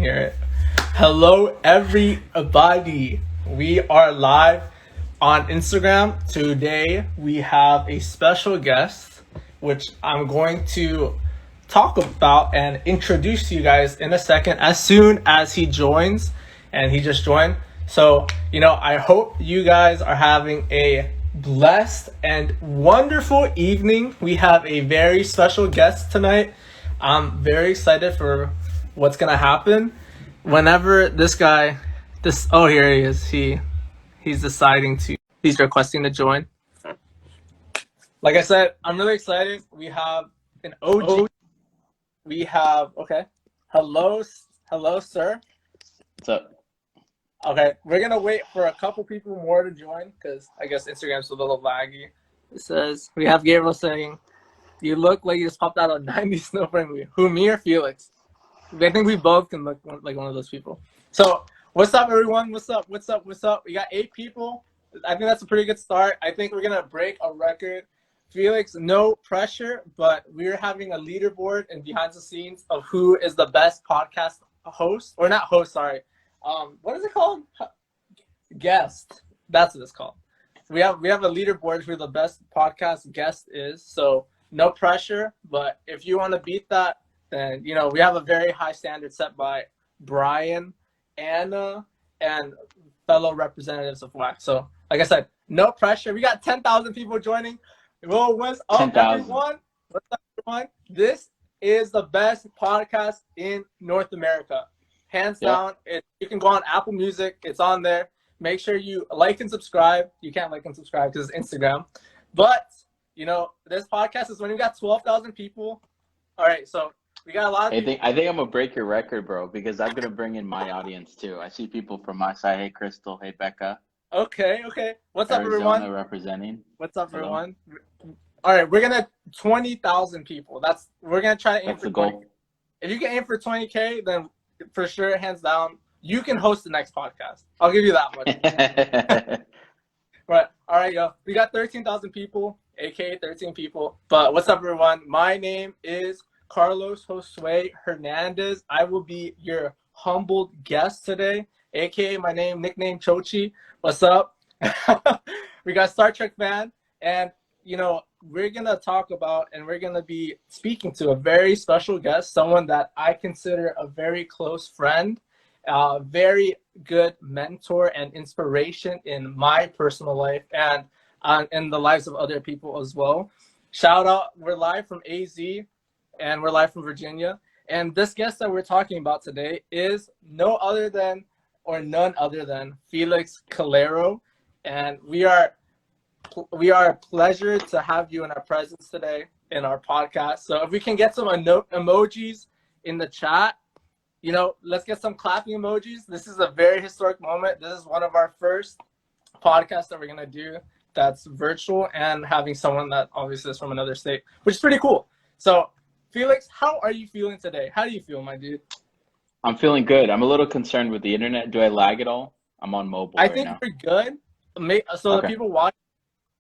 Hear it. Hello, everybody. We are live on Instagram. Today, we have a special guest, which I'm going to talk about and introduce you guys in a second as soon as he joins. And he just joined. So, I hope you guys are having a blessed and wonderful evening. We have a very special guest tonight. I'm very excited for what's gonna happen whenever here he is. He's requesting to join. Like I said, I'm really excited. We have an OG. Hello, sir. What's up? Okay, we're gonna wait for a couple people more to join because I guess Instagram's a little laggy. It says we have Gabriel saying, "You look like you just popped out of '90s Snowboard movie." Who, me or Felix? I think we both can look like one of those people. So, what's up, everyone? What's up? We got 8 people. I think that's a pretty good start. I think we're gonna break a record. Felix, no pressure, but we're having a leaderboard and behind the scenes of who is the best podcast host, or not host, sorry. What is it called? Guest. That's what it's called. We have a leaderboard who the best podcast guest is. So no pressure, but if you want to beat that, then we have a very high standard set by Brian, Anna, and fellow representatives of WAC. So like I said, no pressure. We got 10,000 people joining. Well, what's up, 10,000. everyone? What's up, everyone? This is the best podcast in North America. Hands down. You can go on Apple Music. It's on there. Make sure you like and subscribe. You can't like and subscribe because it's Instagram. But, this podcast is when we got 12,000 people. All right, so we got a lot of I think I'm going to break your record, bro, because I'm going to bring in my audience, too. I see people from my side. Hey, Crystal. Hey, Becca. Okay. What's up, Arizona everyone? representing. What's up, Hello. everyone? All right, we're going to 20,000 people. We're going to try to aim That's for the goal. 20. If you can aim for 20K, then for sure, hands down, you can host the next podcast. I'll give you that much. But all right, yo, we got 13,000 people, aka 13 people. But what's up, everyone? My name is Carlos Josue Hernandez. I will be your humbled guest today, aka my nickname Chochi. What's up? We got Star Trek fan, and we're gonna talk about and we're gonna be speaking to a very special guest, someone that I consider a very close friend, very good mentor and inspiration in my personal life and in the lives of other people as well. Shout out, we're live from AZ and we're live from Virginia. And this guest that we're talking about today is none other than Felix Calero. And we are pleasured to have you in our presence today in our podcast. So if we can get some emojis in the chat, let's get some clapping emojis. This is a very historic moment. This is one of our first podcasts that we're going to do that's virtual and having someone that obviously is from another state, which is pretty cool. So Felix, how are you feeling today? How do you feel, my dude? I'm feeling good. I'm a little concerned with the internet. Do I lag at all? I'm on mobile I right think now. we're good. So Okay. the people watching,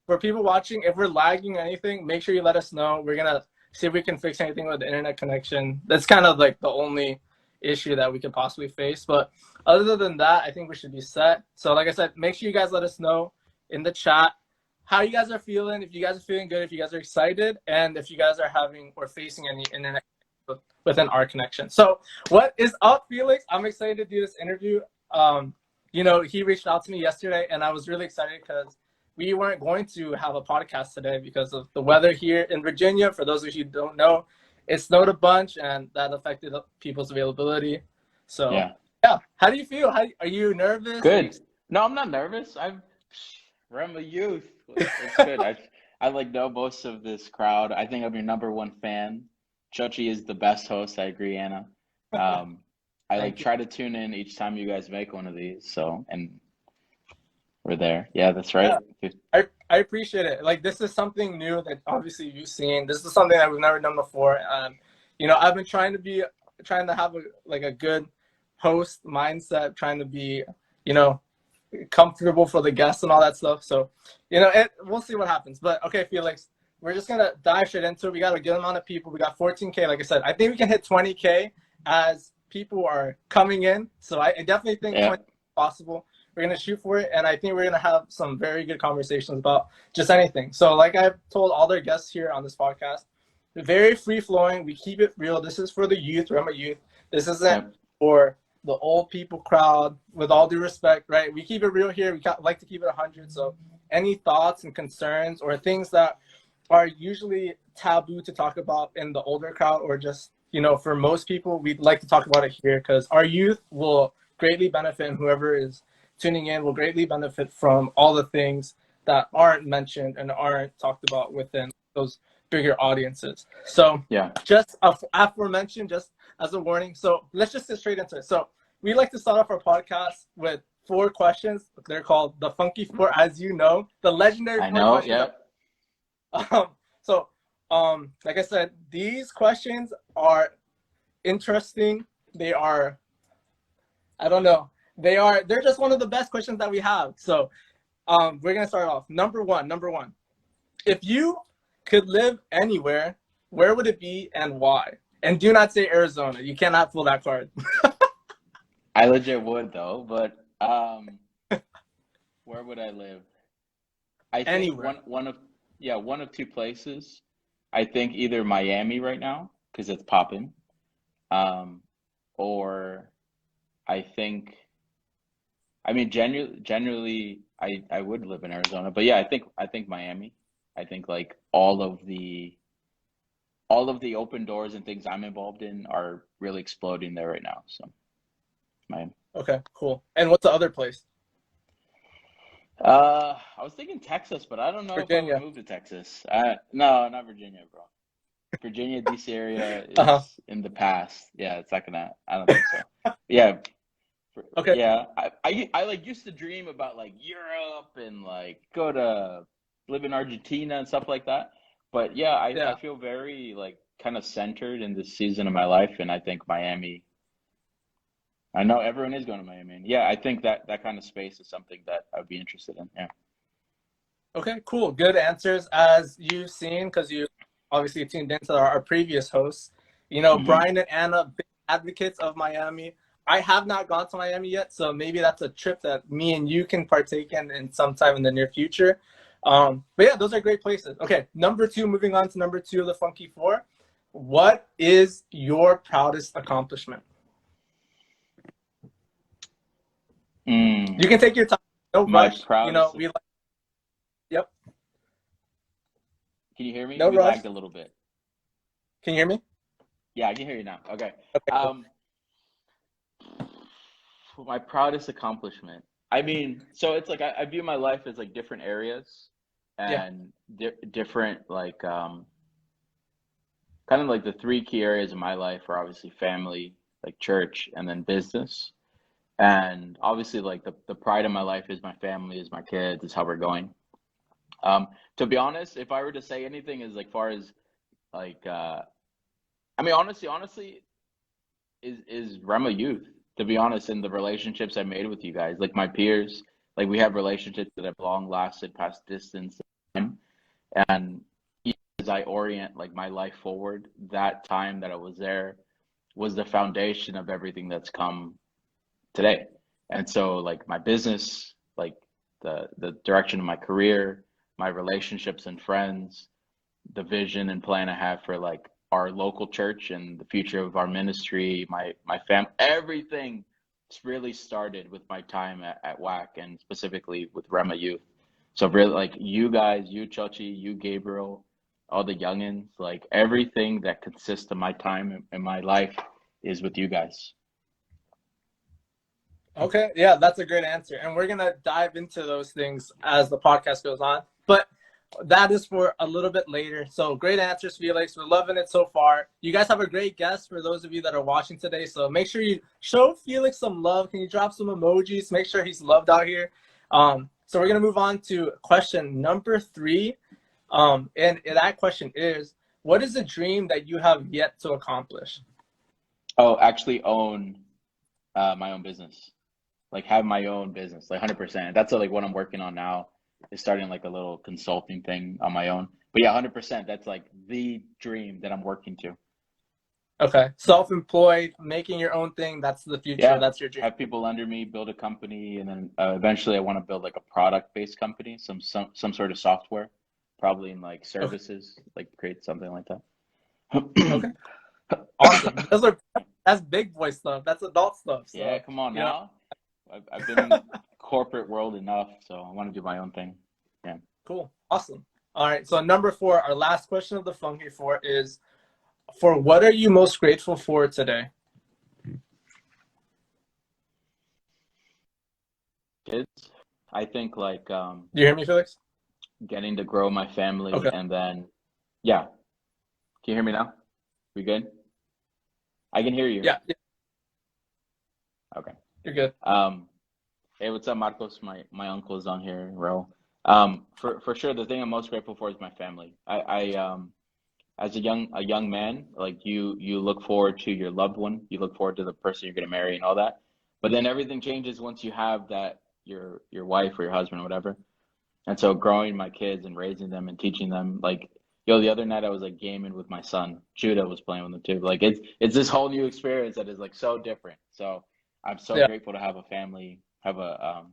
for people watching, if we're lagging or anything, make sure you let us know. We're going to see if we can fix anything with the internet connection. That's kind of like the only issue that we could possibly face. But other than that, I think we should be set. So like I said, make sure you guys let us know in the chat how you guys are feeling, if you guys are feeling good, if you guys are excited, and if you guys are having or facing any internet within our connection. So what is up, Felix? I'm excited to do this interview. He reached out to me yesterday, and I was really excited because we weren't going to have a podcast today because of the weather here in Virginia. For those of you who don't know, it snowed a bunch, and that affected people's availability. So, yeah. How do you feel? Are you nervous? Good. No, I'm not nervous. I'm a youth. It's good. I know most of this crowd. I think I'm your number one fan. Chochi is the best host. I agree, Anna. I try to tune in each time you guys make one of these. So, and we're there. Yeah, that's right. Yeah. I appreciate it. Like, this is something new that obviously you've seen. This is something that we've never done before. And, I've been trying to have a good host mindset, trying to be, comfortable for the guests and all that stuff. So, we'll see what happens. But okay, Felix, we're just gonna dive straight into it. We got a good amount of people. We got 14K. Like I said, I think we can hit 20K as people are coming in. So I definitely think Yeah. 20 is possible. We're going to shoot for it. And I think we're going to have some very good conversations about just anything. So like I've told all their guests here on this podcast, very free flowing. We keep it real. This is for the youth. Remember, youth. This isn't Yep. for the old people crowd, with all due respect, right? We keep it real here. We like to keep it 100. So any thoughts and concerns or things that are usually taboo to talk about in the older crowd, or just, for most people, we'd like to talk about it here because our youth will greatly benefit, and whoever is tuning in will greatly benefit from all the things that aren't mentioned and aren't talked about within those bigger audiences. So Yeah. just aforementioned, just as a warning. So let's just get straight into it. So we like to start off our podcast with 4 questions. They're called the Funky Four, as you know, the legendary I 4 know. questions. Yep. So, like I said, these questions are interesting. They are, I don't know, they're just one of the best questions that we have. So, we're gonna start off. Number one. If you could live anywhere, where would it be and why? And do not say Arizona. You cannot pull that card. I legit would though, but where would I live? I think Anywhere. one of 2 places. I think either Miami right now because it's popping, or I think. I mean, generally, I would live in Arizona, but yeah, I think Miami. I think like all of the open doors and things I'm involved in are really exploding there right now. So Miami. Okay, cool. And what's the other place? I was thinking Texas, but I don't know if I would Virginia. move to Texas. No, not Virginia, bro. Virginia, DC area Uh-huh. is in the past. Yeah, it's not gonna. I don't think so. Yeah, Okay. yeah. I like used to dream about like Europe and like go to live in Argentina and stuff like that. But yeah, I Yeah. feel very like kind of centered in this season of my life, and I think Miami. I know everyone is going to Miami. And yeah, I think that kind of space is something that I'd be interested in. Yeah. Okay, cool. Good answers. As you've seen, because you obviously tuned into our previous hosts, Hmm. Brian and Anna, big advocates of Miami. I have not gone to Miami yet, so maybe that's a trip that me and you can partake in sometime in the near future. But yeah, those are great places. Okay, number 2, moving on to number 2 of the Funky Four. What is your proudest accomplishment? You can take your time. No My rush. proudest. Yep, Can you hear me? no We rush. lagged a little bit. Can you hear me? Yeah, I can hear you now. Okay. Okay, cool. Um, my proudest accomplishment. I mean, so it's like I view my life as like different areas Yeah. and different like kind of like the 3 key areas of my life are obviously family, like church, and then business. And obviously, like the pride of my life is my family, is my kids, is how we're going. Um, to be honest, if I were to say anything as like far as like I mean honestly is Rema Youth, to be honest, in the relationships I made with you guys, like my peers, like we have relationships that have long lasted past distance time. And as I orient like my life forward, that time that I was there was the foundation of everything that's come today. And so like my business, like the direction of my career, my relationships and friends, the vision and plan I have for like our local church and the future of our ministry, my fam, everything really started with my time at WAC and specifically with Rema Youth. So really like you guys, you Chochi, you Gabriel, all the youngins, like everything that consists of my time in my life is with you guys. Okay, yeah, that's a great answer. And we're going to dive into those things as the podcast goes on. But that is for a little bit later. So great answers, Felix. We're loving it so far. You guys have a great guest for those of you that are watching today. So make sure you show Felix some love. Can you drop some emojis? Make sure he's loved out here. So we're going to move on to question number 3. And that question is, what is a dream that you have yet to accomplish? Oh, actually own my own business. Like have my own business, like 100%. That's like what I'm working on now is starting like a little consulting thing on my own. But yeah, 100%. That's like the dream that I'm working to. Okay. Self-employed, making your own thing. That's the future. Yeah, That's your dream. have people under me, build a company, and then eventually I want to build like a product-based company, some sort of software, probably in like Okay. services, like create something like Okay. that. Awesome. That's big boy stuff. That's adult stuff. Yeah, So, come on you know, now. I've been in corporate world enough, so I want to do my own thing. Yeah. cool. Awesome. All right. So number 4, our last question of the Funky Four is, for what are you most grateful for today? Kids, I think like Do you hear me, Felix? getting to grow my family Okay. and then yeah. Can you hear me now? We good? I can hear you. Yeah, yeah, Okay. you're good. Um, hey, what's up, Marcos? My uncle is on here, Ro. For sure, the thing I'm most grateful for is my family. I as a young man, like you look forward to your loved one, you look forward to the person you're gonna marry and all that. But then everything changes once you have that your wife or your husband or whatever. And so growing my kids and raising them and teaching them, like, yo, the other night I was like gaming with my son. Judah was playing with him too. Like it's this whole new experience that is like so different. So I'm so Yeah. grateful to have a family, have a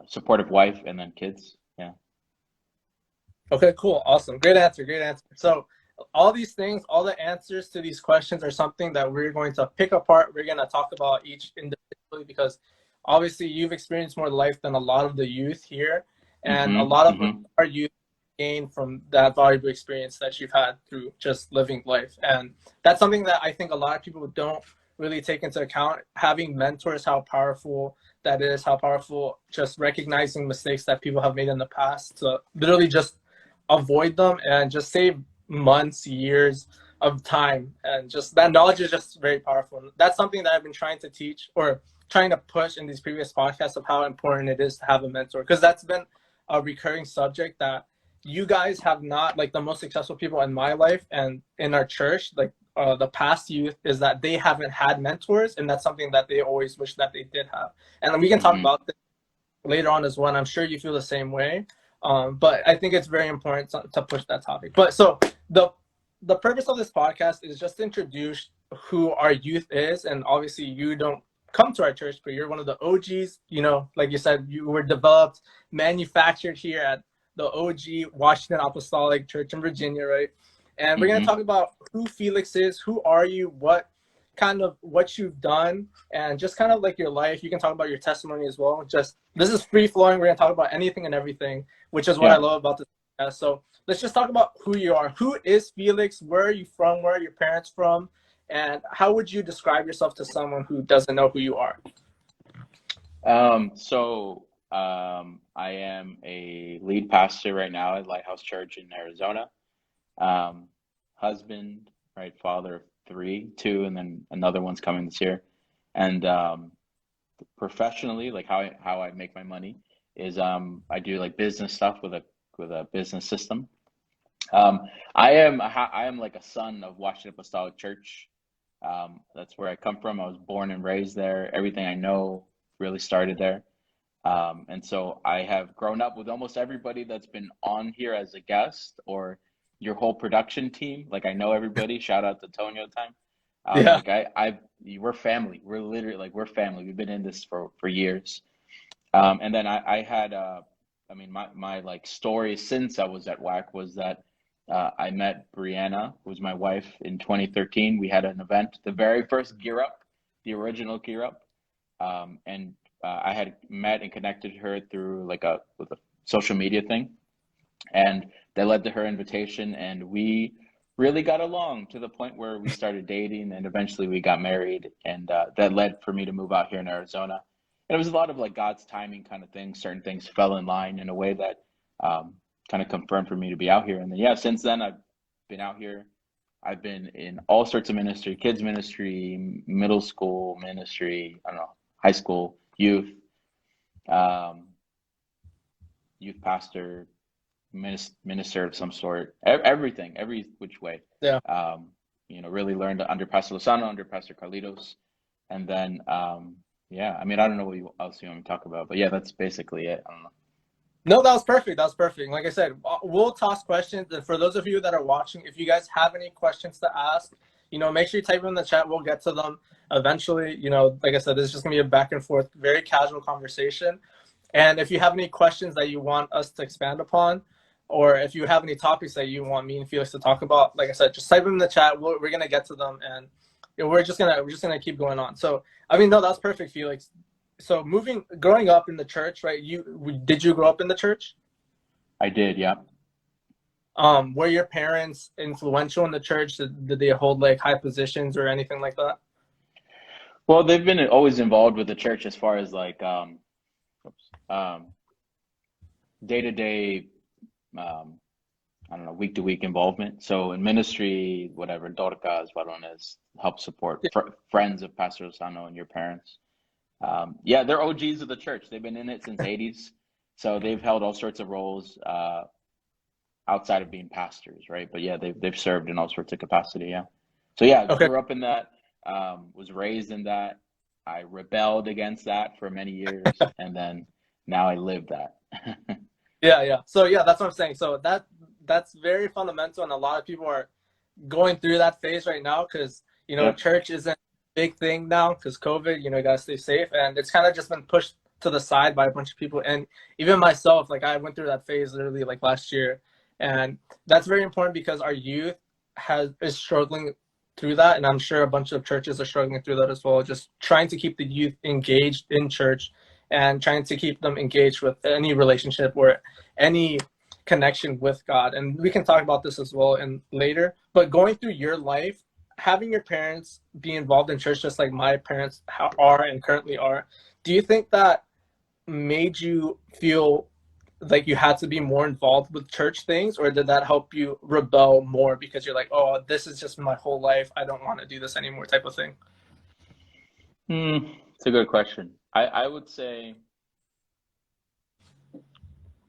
supportive wife and then kids. Yeah. Okay, cool. Awesome. Great answer. Great answer. So all these things, all the answers to these questions are something that we're going to pick apart. We're going to talk about each individually because obviously you've experienced more life than a lot of the youth here. And a Mm-hmm. lot of Mm-hmm. our youth gain from that valuable experience that you've had through just living life. And that's something that I think a lot of people don't really take into account. Having mentors, how powerful that is, how powerful just recognizing mistakes that people have made in the past to literally just avoid them and just save months, years of time. And just that knowledge is just very powerful. That's something that I've been trying to teach or trying to push in these previous podcasts of how important it is to have a mentor, because that's been a recurring subject that you guys have not, like the most successful people in my life and in our church, like the past youth, is that they haven't had mentors, and that's something that they always wish that they did have. And we can talk Mm-hmm. about this later on as well. I'm sure you feel the same way. But I think it's very important to push that topic. But so the purpose of this podcast is just to introduce who our youth is, and obviously you don't come to our church, but you're one of the OGs. You know, like you said, you were developed, manufactured here at the OG Washington Apostolic Church in Virginia, right? And we're gonna Mm-hmm. talk about who Felix is, who are you, what you've done, and just kind of like your life. You can talk about your testimony as well. Just this is free flowing. We're gonna talk about anything and everything, which is what I Yeah. love about this podcast. So let's just talk about who you are. Who is Felix? Where are you from? Where are your parents from? And how would you describe yourself to someone who doesn't know who you are? I am a lead pastor right now at Lighthouse Church in Arizona. Um, husband, right, father of three, two, and then another one's coming this year. And professionally, like how I make my money is I do like business stuff with a business system. Um, I am like a son of Washington Apostolic Church. That's where I come from. I was born and raised there. Everything I know really started there. And so I have grown up with almost everybody that's been on here as a guest or your whole production team. Like I know everybody. Shout out to Tonyo time. Yeah. Like we're family. We're literally like we're family. We've been in this for years. And then I had I mean my like story since I was at WAC was that I met Brianna, who was my wife in 2013. We had an event, the very first Gear Up, the original Gear Up, and I had met and connected her through like a social media thing, and that led to her invitation, and we really got along to the point where we started dating, and eventually we got married, and that led for me to move out here in Arizona. And it was a lot of like God's timing kind of things. Certain things fell in line in a way that um, kind of confirmed for me to be out here. And then yeah, since then I've been out here. I've been in all sorts of ministry, kids ministry, middle school ministry, I don't know, high school, um, youth pastor, minister of some sort, everything, every which way. Yeah. Um, really learned under Pastor Lozano, under Pastor Carlitos, and then yeah, I mean, I don't know else you want me to talk about, but yeah, that's basically it. I don't know. No, that was perfect. That was perfect. Like I said, we'll toss questions. And for those of you that are watching, if you guys have any questions to ask, make sure you type them in the chat. We'll get to them eventually. Like I said, this is just gonna be a back and forth, very casual conversation. And if you have any questions that you want us to expand upon, or if you have any topics that you want me and Felix to talk about, like I said, just type them in the chat. We're gonna get to them, and we're just gonna keep going on. So I mean, no, that's perfect, Felix. So growing up in the church, right? Did you grow up in the church? I did, yeah. Were your parents influential in the church? Did they hold like high positions or anything like that? Well, they've been always involved with the church as far as like um, day-to-day, um, I don't know, week-to-week involvement. So in ministry, whatever, Dorcas, varones, help support friends of Pastor Osano and your parents. Yeah, they're OGs of the church. They've been in it since '80s, so they've held all sorts of roles outside of being pastors, right? But yeah, they've served in all sorts of capacity. Yeah. So yeah, Okay. grew up in that. Was raised in that. I rebelled against that for many years, and then now I live that. Yeah, yeah. So yeah, that's what I'm saying. So that's very fundamental, and a lot of people are going through that phase right now because Yep. church isn't a big thing now because COVID. You gotta stay safe, and it's kind of just been pushed to the side by a bunch of people, and even myself. Like I went through that phase literally like last year, and that's very important because our youth is struggling through that, and I'm sure a bunch of churches are struggling through that as well. Just trying to keep the youth engaged in church and trying to keep them engaged with any relationship or any connection with God. And we can talk about this as well in later. But going through your life, having your parents be involved in church just like my parents are and currently are, do you think that made you feel like you had to be more involved with church things, or did that help you rebel more because you're like, oh, this is just my whole life, I don't want to do this anymore type of thing? It's a good question. I would say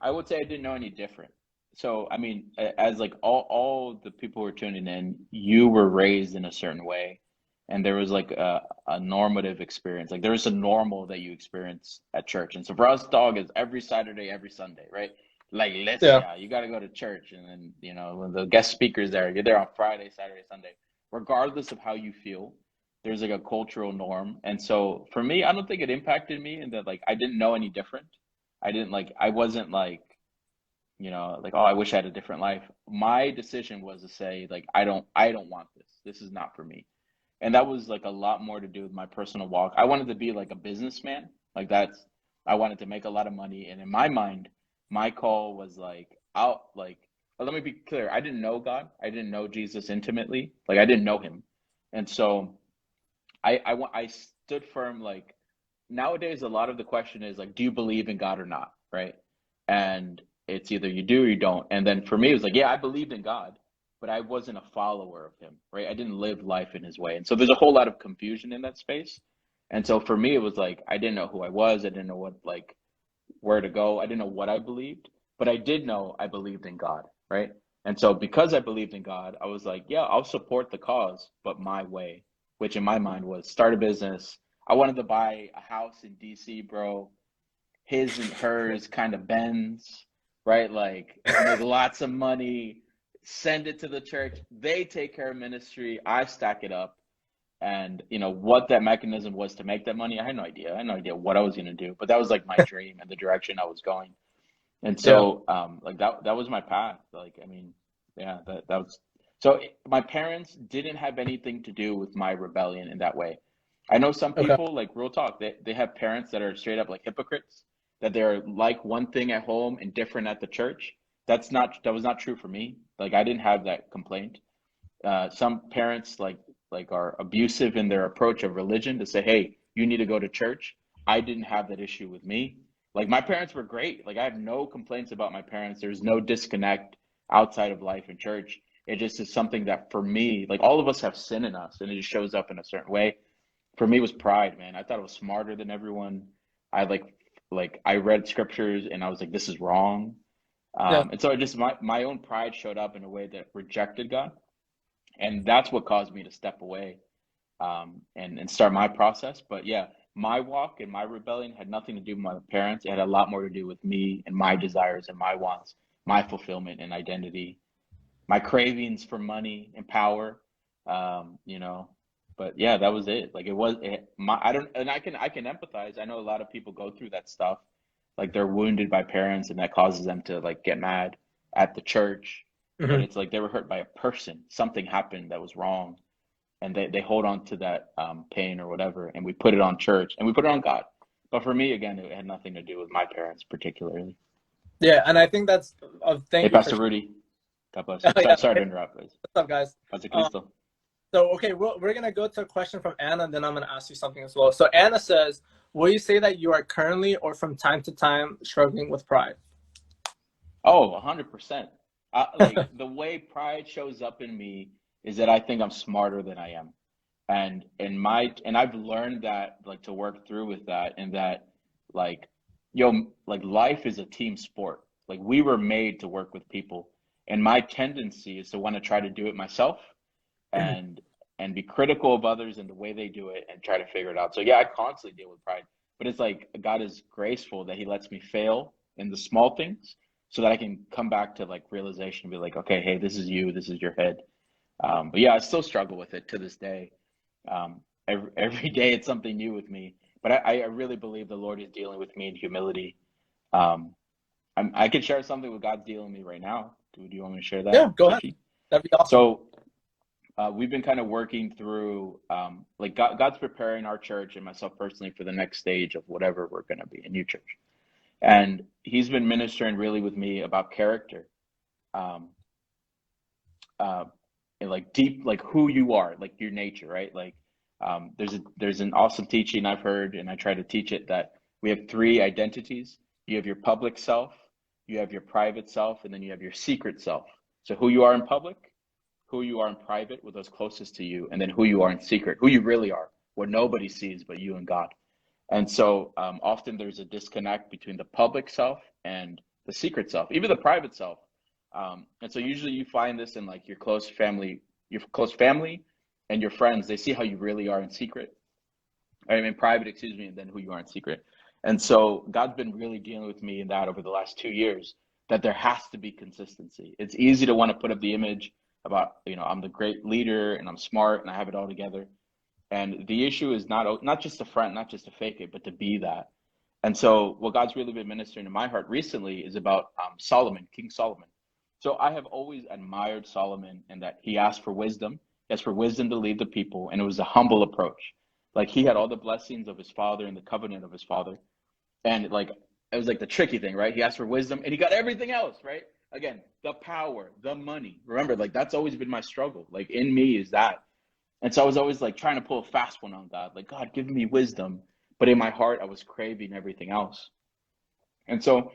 I didn't know any different. So, I mean, as like all the people who are tuning in, you were raised in a certain way, and there was like a normative experience. Like there was a normal that you experience at church. And so for us, dog is every Saturday, every Sunday, right? Like Yeah. Lesia, you got to go to church, and then when the guest speakers there, you're there on Friday, Saturday, Sunday. Regardless of how you feel, there's like a cultural norm. And so for me, I don't think it impacted me in that like I didn't know any different. I wasn't like, like, oh, I wish I had a different life. My decision was to say, like, I don't want this. This is not for me. And that was like a lot more to do with my personal walk. I wanted to be like a businessman. I wanted to make a lot of money. And in my mind, my call was like, let me be clear. I didn't know God. I didn't know Jesus intimately. Like, I didn't know him. And so I stood firm. Like nowadays, a lot of the question is like, do you believe in God or not? Right. And it's either you do or you don't. And then for me, it was like, yeah, I believed in God, but I wasn't a follower of him. Right. I didn't live life in his way. And so there's a whole lot of confusion in that space. And so for me, it was like, I didn't know who I was. I didn't know where to go. I didn't know what I believed, but I did know I believed in God. Right. And so because I believed in God, I was like, yeah, I'll support the cause, but my way, which in my mind was start a business. I wanted to buy a house in DC, bro. His and hers kind of bends, right? Like make lots of money, send it to the church. They take care of ministry. I stack it up. And what that mechanism was to make that money, I had no idea. I had no idea what I was going to do, but that was like my dream and the direction I was going. And Yeah. so, like that was my path. Like, I mean, yeah, that was. So my parents didn't have anything to do with my rebellion in that way. I know some Okay. people, like real talk, they have parents that are straight up like hypocrites, that they're like one thing at home and different at the church. That was not true for me. Like I didn't have that complaint. Some parents are abusive in their approach of religion to say, hey, you need to go to church. I didn't have that issue with me. Like my parents were great. Like I have no complaints about my parents. There's no disconnect outside of life and church. It just is something that for me, like all of us have sin in us and it just shows up in a certain way. For me it was pride, man. I thought I was smarter than everyone. I I read scriptures and I was like, this is wrong. Yeah. And so my own pride showed up in a way that rejected God. And that's what caused me to step away and start my process. But yeah, my walk and my rebellion had nothing to do with my parents. It had a lot more to do with me and my desires and my wants, my fulfillment and identity, my cravings for money and power. You know, but yeah, that was it. Like it was my I don't and I can empathize. I know a lot of people go through that stuff. Like they're wounded by parents and that causes them to like get mad at the church. But Hmm. it's like they were hurt by a person. Something happened that was wrong and they hold on to that pain or whatever and we put it on church and we put it on God. But for me again, it had nothing to do with my parents particularly. Yeah, and I think that's. Hey, Thank you for. Pastor Rudy, God bless Oh you. yeah. Sorry Hey, to interrupt, guys. what's up, guys? Padre Um, Cristo. so okay, we're gonna go to a question from Anna, and then I'm gonna ask you something as well. So Anna says, "Will you say that you are currently or from time to time struggling with pride?" Oh, 100%. Like the way pride shows up in me is that I think I'm smarter than I am. And I've learned that like to work through with that and that like like life is a team sport. Like we were made to work with people. And my tendency is to want to try to do it myself and be critical of others and the way they do it and try to figure it out. So yeah, I constantly deal with pride, but it's like God is graceful that He lets me fail in the small things so that I can come back to like realization and be like, okay, hey, this is you, this is your head. But yeah, I still struggle with it to this day. Every day it's something new with me, but I really believe the Lord is dealing with me in humility. Um, I can share something with God's dealing with me right now. Do you want me to share Yeah, that, go ahead. Chachi? That'd be awesome. So we've been kind of working through, like God's preparing our church and myself personally for the next stage of whatever we're going to be, a new church. And He's been ministering really with me about character, um, uh, and like deep, like who you are, like your nature, right? Like there's an awesome teaching I've heard, and I try to teach it that we have three identities. You have your public self, you have your private self, and then you have your secret self. So who you are in public, who you are in private with those closest to you, and then who you are in secret, who you really are, what nobody sees but you and God. And so often there's a disconnect between the public self and the secret self, even the private self. And so usually you find this in like your close family and your friends. They see how you really are in secret, I mean private, excuse me, and then who you are in secret. And so God's been really dealing with me in that over the last 2 years, that there has to be consistency. It's easy to want to put up the image about, I'm the great leader and I'm smart and I have it all together. And the issue is not just to front, not just to fake it, but to be that. And so what God's really been ministering to my heart recently is about Solomon, King Solomon. So I have always admired Solomon in that he asked for wisdom. He asked for wisdom to lead the people, and it was a humble approach. Like he had all the blessings of his father and the covenant of his father. And like it was like the tricky thing, right? He asked for wisdom and he got everything else, right? Again, the power, the money. Remember, like that's always been my struggle. Like in me is that. And so I was always like trying to pull a fast one on God, like, God, give me wisdom. But in my heart, I was craving everything else. And so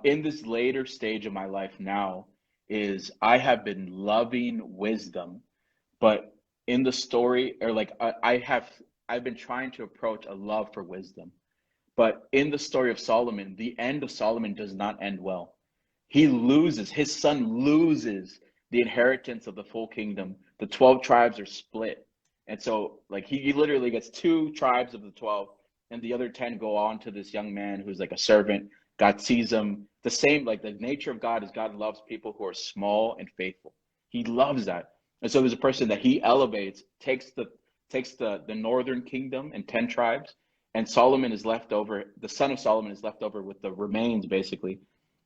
in this later stage of my life now, is I have been loving wisdom, but in the story, or like I've been trying to approach a love for wisdom. But in the story of Solomon, the end of Solomon does not end well. His son loses the inheritance of the full kingdom. The 12 tribes are split. And so, like, he literally gets two tribes of the 12, and the other 10 go on to this young man who's like a servant. God sees him. The same, like, the nature of God is God loves people who are small and faithful. He loves that. And so there's a person that he elevates, takes the northern kingdom and 10 tribes, and Solomon is left over, the son of Solomon is left over with the remains, basically.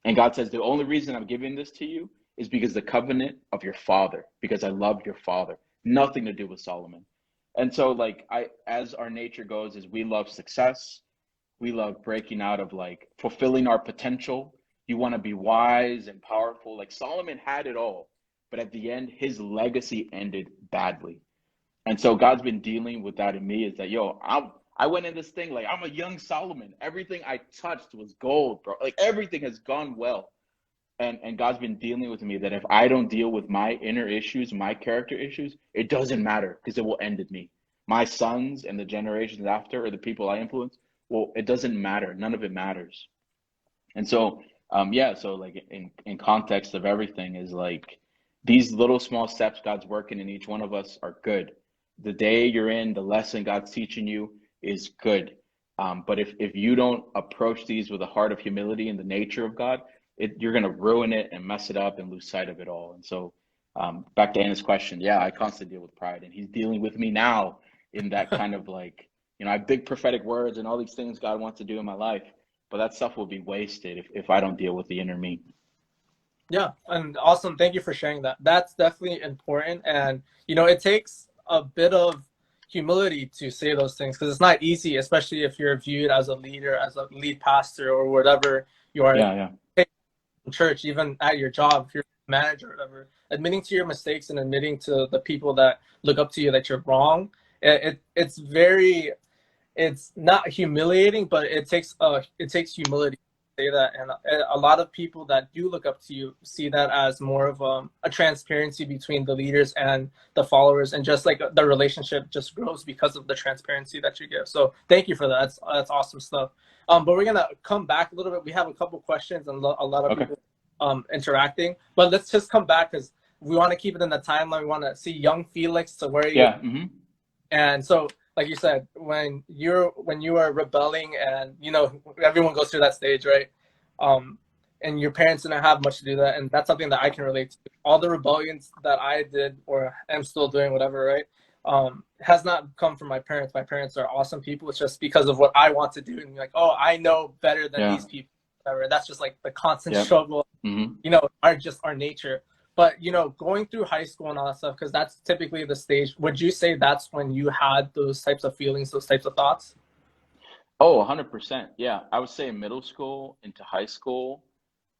And God says, the only reason I'm giving this to you is because the covenant of your father, because I love your father. Nothing to do with Solomon. And so, like, as our nature goes, is we love success. We love breaking out of like fulfilling our potential. You want to be wise and powerful. Like Solomon had it all, but at the end, his legacy ended badly. And so God's been dealing with that in me is that, I went in this thing like I'm a young Solomon. Everything I touched was gold, bro. Like everything has gone well. And God's been dealing with me that if I don't deal with my inner issues, my character issues, it doesn't matter because it will end in me. My sons and the generations after, or the people I influence, well, it doesn't matter. None of it matters. And so, yeah, so like in context of everything is like these little small steps God's working in each one of us are good. The day you're in, the lesson God's teaching you is good. But if you don't approach these with a heart of humility and the nature of God, you're going to ruin it and mess it up and lose sight of it all. And so, Back to Anna's question, yeah, I constantly deal with pride, and he's dealing with me now in that kind of like, I have big prophetic words and all these things God wants to do in my life, but that stuff will be wasted if I don't deal with the inner me. Yeah, and awesome. Thank you for sharing that. That's definitely important. And, it takes a bit of humility to say those things because it's not easy, especially if you're viewed as a leader, as a lead pastor, or whatever you are Yeah, yeah, in church, even at your job, if you're a manager or whatever. Admitting to your mistakes and admitting to the people that look up to you that you're wrong, it's very, it's not humiliating, but it takes humility to say that, and a lot of people that do look up to you see that as more of a transparency between the leaders and the followers, and just like the relationship just grows because of the transparency that you give. So thank you for that. That's awesome stuff. But we're gonna come back a little bit. We have a couple questions and a lot of okay, people interacting, but let's just come back because we want to keep it in the timeline. We want to see young Felix to where he is. yeah, And so, like you said, when you are rebelling, and everyone goes through that stage, right? Um, and your parents didn't have much to do that, and that's something that I can relate to. All the rebellions that I did or am still doing, whatever, right? Has not come from my parents. My parents are awesome people. It's just because of what I want to do, and like, oh, I know better than yeah, these people. Whatever. That's just like the constant yeah, struggle, hmm our nature. But going through high school and all that stuff, because that's typically the stage. Would you say that's when you had those types of feelings, those types of thoughts? Oh, 100%. Yeah, I would say middle school into high school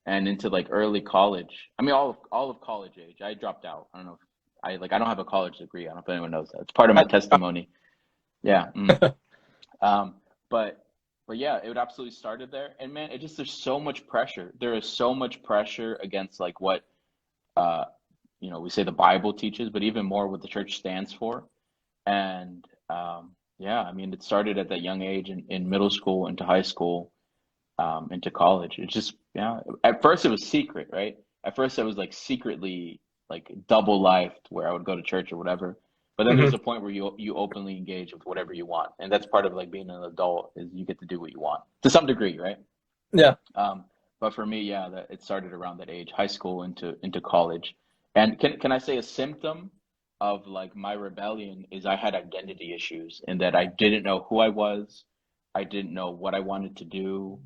and into like early college. I mean, all of college age. I dropped out. I don't know if I don't have a college degree. I don't know if anyone knows that. It's part of my testimony. Yeah. Um, but yeah, it would absolutely started there. And man, there's so much pressure. There is so much pressure against like what uh we say the Bible teaches, but even more what the church stands for. And yeah, I mean, it started at that young age in middle school into high school, into college. It's just, yeah, at first it was secret, right? At first I was like secretly like double lifed where I would go to church or whatever. But then Hmm. there's a point where you openly engage with whatever you want. And that's part of like being an adult is you get to do what you want to some degree, right? Yeah. Um, but for me, yeah, that it started around that age, high school into college. And can I say a symptom of like my rebellion is I had identity issues in that I didn't know who I was. I didn't know what I wanted to do.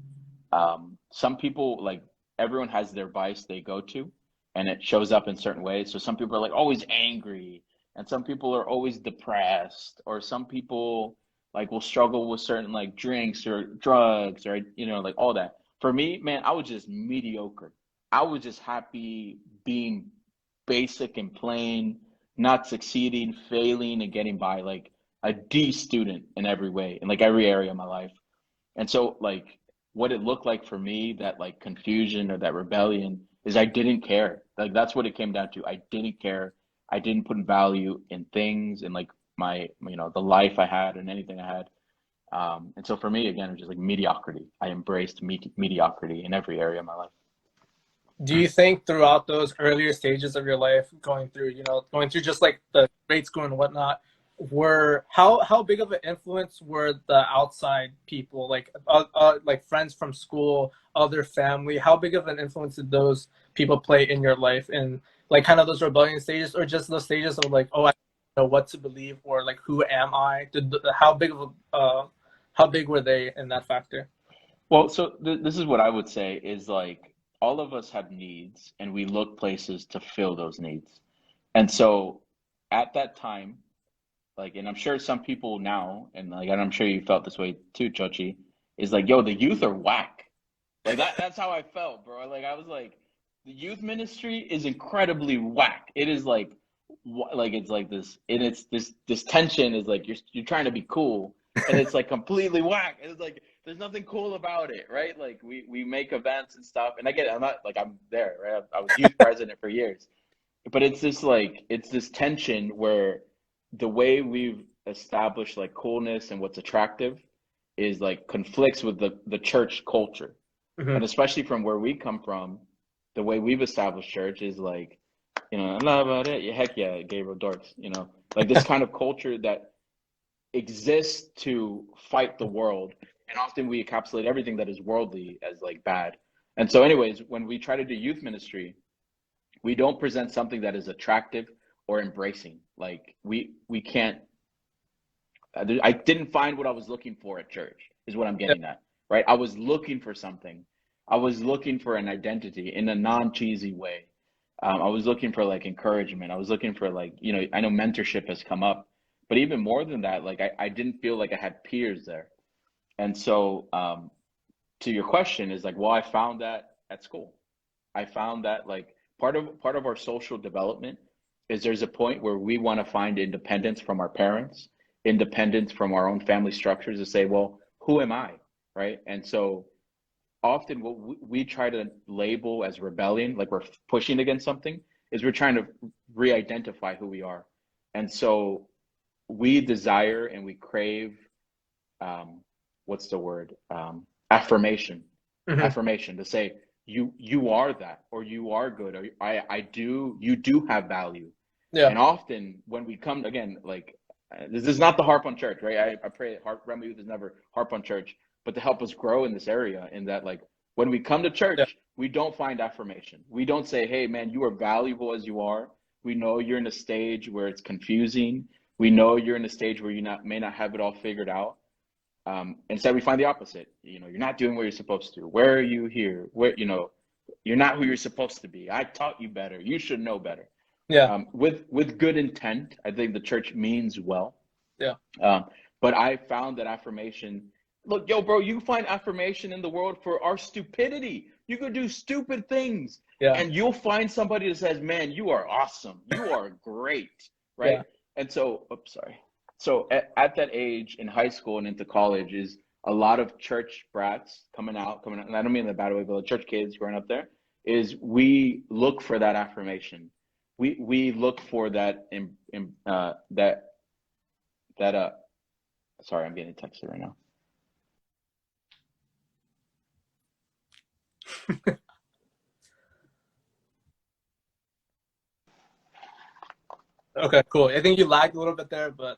Some people like everyone has their vice they go to, and it shows up in certain ways. So some people are like always angry, and some people are always depressed, or some people like will struggle with certain like drinks or drugs or like all that. For me, man, I was just mediocre. I was just happy being basic and plain, not succeeding, failing, and getting by, like a D student in every way, in like every area of my life. And so, like, what it looked like for me, that like confusion or that rebellion, is I didn't care. Like, that's what it came down to. I didn't care. I didn't put value in things and like the life I had and anything I had. And so for me, again, it was just like mediocrity. I embraced mediocrity in every area of my life. Do you think throughout those earlier stages of your life, going through just like the grade school and whatnot, were how big of an influence were the outside people, like friends from school, other family? How big of an influence did those people play in your life, in like kind of those rebellion stages, or just those stages of like, oh, I don't know what to believe, or like, who am I? How big were they in that factor? Well, so this is what I would say is like all of us have needs and we look places to fill those needs. And so at that time, like, and I'm sure some people now, and I'm sure you felt this way too, Chochi, is like, yo, the youth are whack. Like that's how I felt, bro. Like I was like, the youth ministry is incredibly whack. It is like, like it's like this, and it's this tension is like you're trying to be cool, and it's like completely whack. And it's like there's nothing cool about it, right? Like we make events and stuff, and I get it. I'm not like I'm there, right? I was youth president for years, but it's this tension where the way we've established like coolness and what's attractive is like conflicts with the church culture. Hmm. And especially from where we come from, the way we've established church is like, I love about it. Yeah, heck yeah, Gabriel Dorks, like this kind of culture that exists to fight the world. And often we encapsulate everything that is worldly as like bad. And so, anyways, when we try to do youth ministry, We don't present something that is attractive or embracing. Like we can't. I didn't find what I was looking for at church. Is what I'm Yeah. getting at, right? I was looking for something. I was looking for an identity in a non-cheesy way. I was looking for like encouragement. I was looking for like, I know mentorship has come up, but even more than that, like I didn't feel like I had peers there. And so, to your question is like, well, I found that at school. I found that like part of our social development is there's a point where we want to find independence from our parents, independence from our own family structures to say, well, who am I? Right. And so often what we try to label as rebellion, like we're pushing against something, is we're trying to re-identify who we are. And so we desire and we crave, what's the word? Affirmation. Hmm. Affirmation to say you are that, or you are good, or you do have value. Yeah. And often when we come again, like this is not the harp on church, right? I pray harp Rema Youth is never harp on church, but to help us grow in this area, in that like when we come to Yeah. church, we don't find affirmation. We don't say, hey man, you are valuable as you are. We know you're in a stage where it's confusing. We know you're in a stage where may not have it all figured out. Instead, we find the opposite. You're not doing what you're supposed to. Where are you here? You're not who you're supposed to be. I taught you better. You should know better. Yeah. With good intent, I think the church means well. Yeah. Um, but I found that affirmation. Look, yo, bro, you find affirmation in the world for our stupidity. You could do stupid things, Yeah. and you'll find somebody that says, "Man, you are awesome. You are great." Yeah. Right? And so, oops, sorry. So at that age in high school and into college is a lot of church brats coming out, and I don't mean in a bad way, but the church kids growing up there is we look for that affirmation. We look for that that that sorry, I'm getting texted right now. Okay, cool. I think you lagged a little bit there, but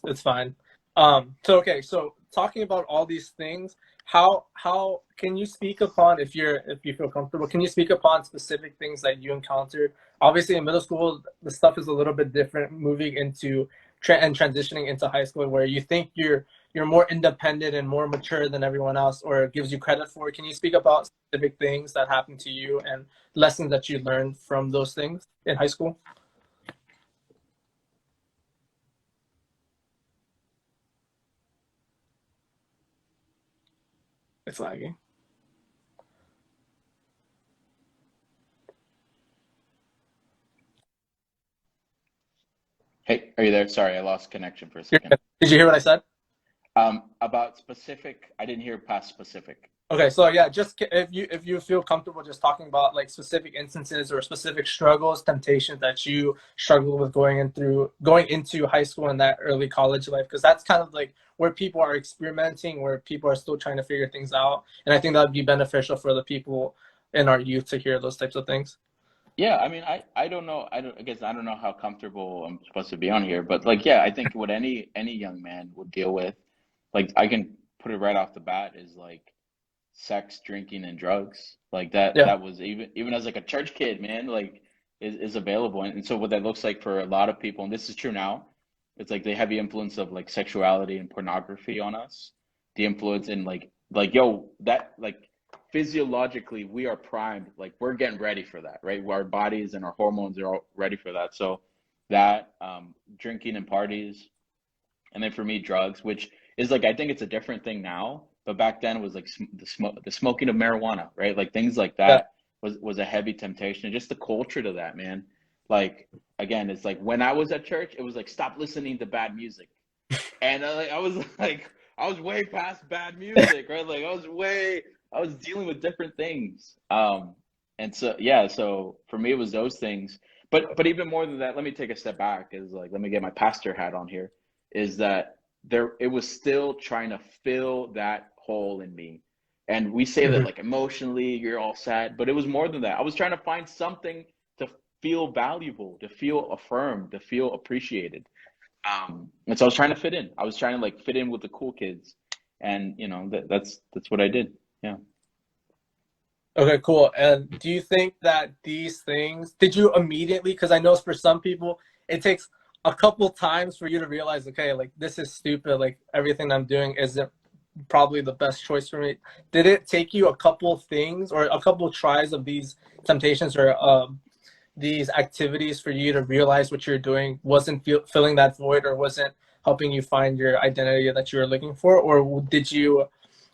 it's fine. So okay, so talking about all these things, how can you speak upon, if you feel comfortable, can you speak upon specific things that you encountered? Obviously, in middle school, the stuff is a little bit different. Moving into and transitioning into high school, where you think you're more independent and more mature than everyone else, or gives you credit for. Can you speak about specific things that happened to you and lessons that you learned from those things in high school? It's lagging. Hey, are you there? Sorry, I lost connection for a second. Did you hear what I said? About specific, I didn't hear past specific. Okay, so yeah, just if you feel comfortable just talking about like specific instances or specific struggles, temptations that you struggled with going into high school and that early college life, because that's kind of like where people are experimenting, where people are still trying to figure things out, and I think that would be beneficial for the people in our youth to hear those types of things. Yeah, I mean, I don't know. I guess I don't know how comfortable I'm supposed to be on here, but like, yeah, I think what any young man would deal with, like, I can put it right off the bat, is like sex, drinking, and drugs. Like Yeah, that was even as like a church kid, man, like is available. And so what that looks like for a lot of people, and this is true now, it's like the heavy influence of like sexuality and pornography on us. The influence in like yo, that like physiologically we are primed, like we're getting ready for that, right? Our bodies and our hormones are all ready for that. So that drinking and parties, and then for me, drugs, which is like I think it's a different thing now, but back then it was like the smoking of marijuana, right? Like things like yeah, that was a heavy temptation. And just the culture to that, man. Like again, it's like when I was at church, it was like stop listening to bad music, and I was like I was way past bad music, right? Like I was dealing with different things. And so yeah, so for me it was those things. But even more than that, let me take a step back. Is like let me get my pastor hat on here. Is that there? It was still trying to fill that hole in me. And we say that hmm, like emotionally, you're all sad, but it was more than that. I was trying to find something to feel valuable, to feel affirmed, to feel appreciated. And so I was trying to fit in. I was trying to like fit in with the cool kids, and that's what I did. Yeah. Okay, cool. And do you think that these things, did you immediately, because I know for some people, it takes a couple times for you to realize, okay, like this is stupid, like everything I'm doing isn't probably the best choice for me. Did it take you a couple things or a couple tries of these temptations or these activities for you to realize what you're doing wasn't filling that void or wasn't helping you find your identity that you were looking for? Or did you,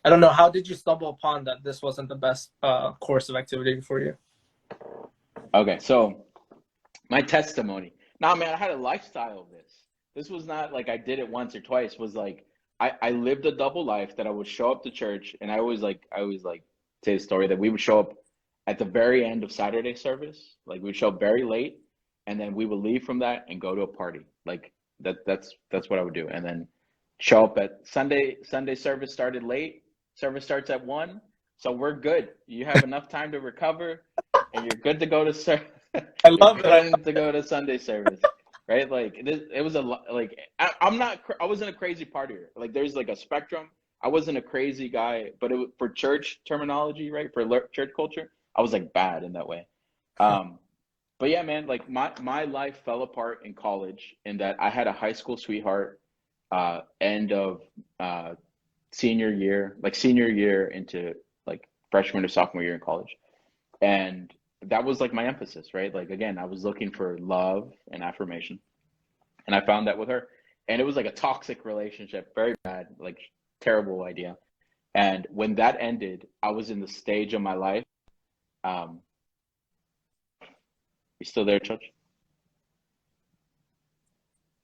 I don't know, how did you stumble upon that this wasn't the best course of activity for you? Okay, so my testimony. Nah, man, I had a lifestyle of this. This was not like I did it once or twice. It was like I lived a double life that I would show up to church, and I always like say the story that we would show up at the very end of Saturday service. Like we would show up very late, and then we would leave from that and go to a party. Like that's what I would do. And then show up at Sunday. Sunday service started late. Service starts at 1. So we're good. You have enough time to recover, and you're good to go to service. I You're love it. good to go to Sunday service, right? Like it was like I'm not. I wasn't a crazy partier. Like there's like a spectrum. I wasn't a crazy guy, but for church terminology, right? For church culture, I was like bad in that way. Um, but yeah, man, like my life fell apart in college in that I had a high school sweetheart, end of senior year into like freshman or sophomore year in college. And that was like my emphasis, right? Like again, I was looking for love and affirmation, and I found that with her. And it was like a toxic relationship, very bad, like terrible idea. And when that ended, I was in the stage of my life. Um, you still there, Church?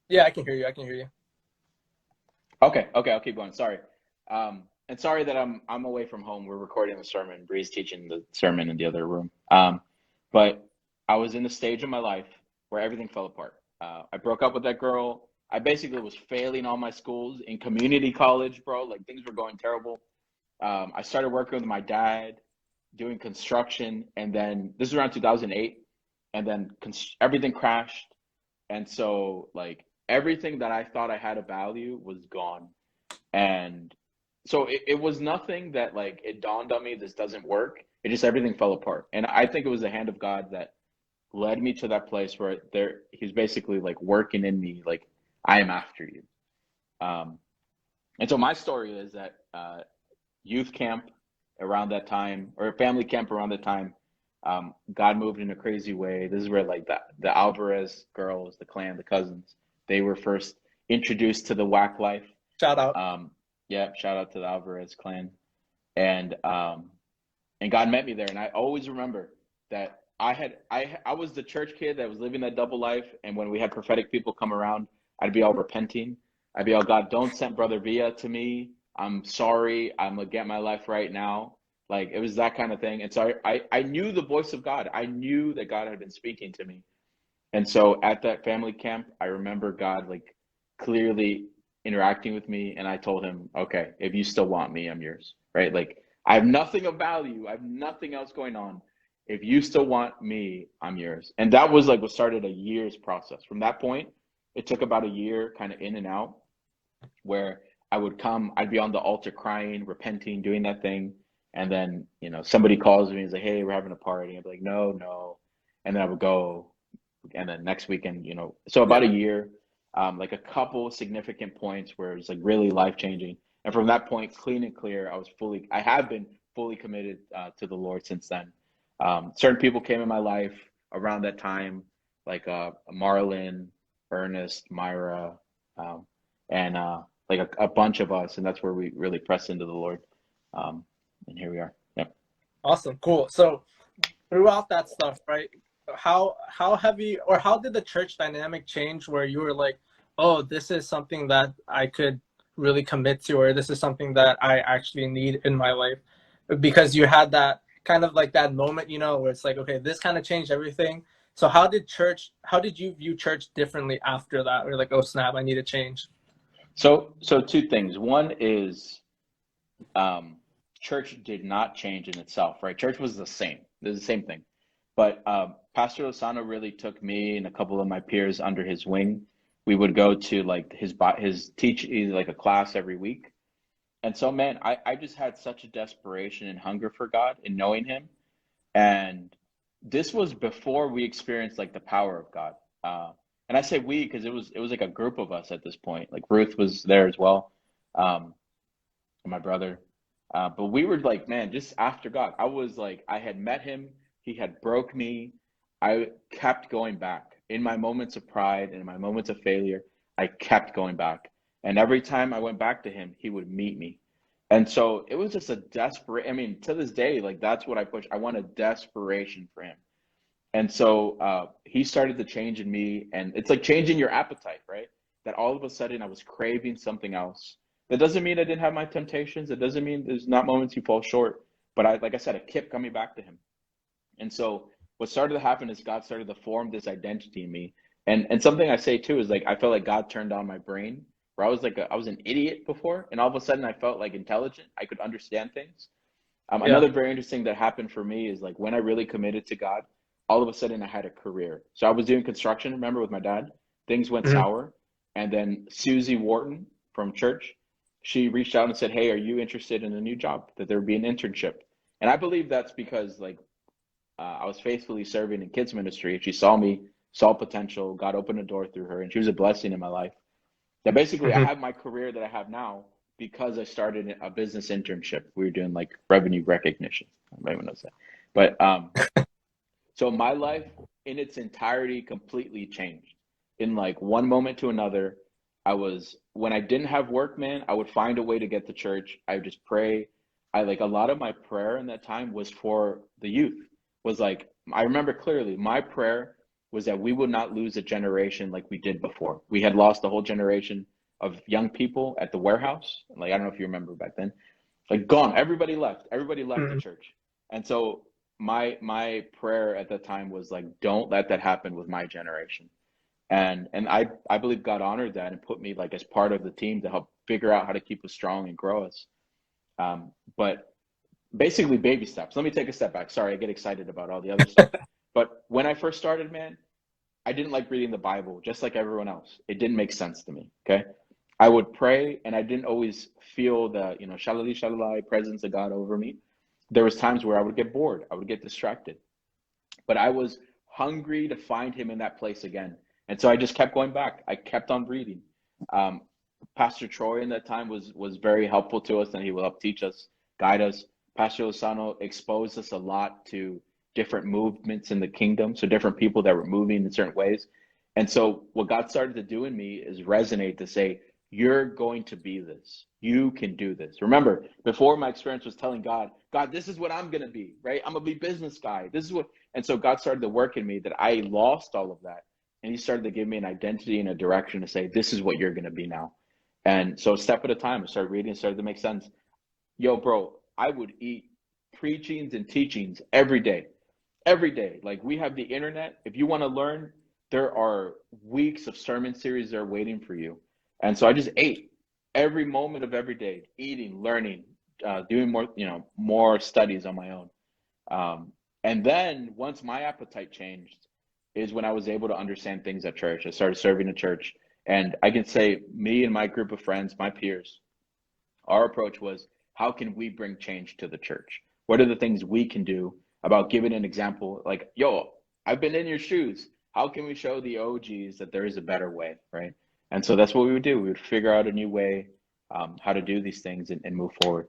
Yeah, I can hear you. I can hear you. Okay, okay, I'll keep going. Sorry. And sorry that I'm away from home. We're recording the sermon. Bree's teaching the sermon in the other room. But I was in the stage of my life where everything fell apart. I broke up with that girl. I basically was failing all my schools in community college, bro. Like things were going terrible. I started working with my dad, doing construction, and then this was around 2008, and then everything crashed, and so like everything that I thought I had a value was gone. And so it was nothing that like it dawned on me this doesn't work. It just everything fell apart. And I think it was the hand of God that led me to that place where he's basically like working in me, like I am after you. Um, and so my story is that youth camp around that time, or family camp around that time, God moved in a crazy way. This is where like the Alvarez girls, the clan, the cousins, they were first introduced to the whack life. Shout out. Yeah, shout out to the Alvarez clan. And and God met me there. And I always remember that I was the church kid that was living that double life. And when we had prophetic people come around, I'd be all repenting. I'd be all, God, don't send Brother Via to me. I'm sorry. I'm gonna get my life right now. Like it was that kind of thing. And so I knew the voice of God. I knew that God had been speaking to me. And so at that family camp, I remember God like clearly interacting with me, and I told him, okay, if you still want me, I'm yours, right? Like I have nothing of value. I have nothing else going on. If you still want me, I'm yours. And that was like what started a year's process. From that point, it took about a year kind of in and out where I'd be on the altar crying, repenting, doing that thing. And then, somebody calls me and is like, hey, we're having a party. I'd be like, no, no. And then I would go, and then next weekend, so Yeah. about a year, like a couple significant points where it was like really life changing. And from that point, clean and clear, I have been fully committed to the Lord since then. Certain people came in my life around that time, like Marlon, Ernest, Myra, and like a bunch of us, and that's where we really pressed into the Lord. And here we are. Yep. Awesome. Cool. So throughout that stuff, right? How heavy or how did the church dynamic change where you were like, oh, this is something that I could really commit to, or this is something that I actually need in my life? Because you had that kind of like that moment, where it's like, okay, this kind of changed everything. So how did you view church differently after that? Or like, oh snap, I need to change. So two things. One is um, church did not change in itself, right? Church was the same. It was the same thing. But Pastor Lozano really took me and a couple of my peers under his wing. We would go to like his teach like a class every week. And so, man, I just had such a desperation and hunger for God and knowing him And this was before we experienced like the power of God. And I say we because it was like a group of us at this point. Like Ruth was there as well, and my brother. But we were like, man, just after God. I was like, I had met him. He had broke me. I kept going back in my moments of pride and in my moments of failure. I kept going back, and every time I went back to him, he would meet me. And so it was just a desperate. I mean, to this day, like that's what I push. I want a desperation for him. And so he started to change in me, and it's like changing your appetite, right? That all of a sudden I was craving something else. That doesn't mean I didn't have my temptations. It doesn't mean there's not moments you fall short. But like I said, I kept coming back to him. And so what started to happen is God started to form this identity in me. And something I say too is like I felt like God turned on my brain, where I was like I was an idiot before, and all of a sudden I felt like intelligent. I could understand things. Yeah. Another very interesting that happened for me is like when I really committed to God, all of a sudden I had a career. So I was doing construction, remember, with my dad. Things went Mhm. sour. And then Susie Wharton from church, she reached out and said, hey, are you interested in a new job? That there would be an internship. And I believe that's because like I was faithfully serving in kids ministry. She saw me, saw potential, God opened a door through her, and she was a blessing in my life. That basically I Mhm. have my career that I have now because I started a business internship. We were doing like revenue recognition. Everyone knows that. But so my life in its entirety completely changed. In like one moment to another, I was when I didn't have work, man, I would find a way to get to church. I would just pray. I like a lot of my prayer in that time was for the youth. Was like I remember clearly my prayer was that we would not lose a generation like we did before. We had lost a whole generation of young people at the warehouse. Like I don't know if you remember back then, like gone. Everybody left. Everybody left the Mhm. church. And so my prayer at that time was like, don't let that happen with my generation. And I believe God honored that and put me like as part of the team to help figure out how to keep us strong and grow us. But basically baby steps. Let me take a step back. Sorry, I get excited about all the other stuff. But when I first started, man, I didn't like reading the Bible, just like everyone else. It didn't make sense to me. Okay. I would pray and I didn't always feel the, shalali shalala presence of God over me. There was times where I would get bored, I would get distracted, but I was hungry to find him in that place again. And so I just kept going back. I kept on reading. Um, Pastor Troy in that time was very helpful to us, and he will help teach us, guide us. Pastor Lozano exposed us a lot to different movements in the kingdom, so different people that were moving in certain ways. And so what God started to do in me is resonate to say, you're going to be this. You can do this. Remember, before my experience was telling God, God, this is what I'm going to be, right? I'm going to be business guy. This is what, and so God started to work in me that I lost all of that. And he started to give me an identity and a direction to say, this is what you're going to be now. And so step at a time, I started reading, it started to make sense. Yo, bro, I would eat preachings and teachings every day. Every day. Like we have the internet. If you want to learn, there are weeks of sermon series that are waiting for you. And so I just ate every moment of every day, eating, learning, doing more, more studies on my own. Um, and then once my appetite changed, is when I was able to understand things at church. I started serving at church, and I can say, me and my group of friends, my peers, our approach was, how can we bring change to the church? What are the things we can do about giving an example? Like, yo, I've been in your shoes. How can we show the OGs that there is a better way, right? And so that's what we would do. We would figure out a new way, how to do these things and move forward.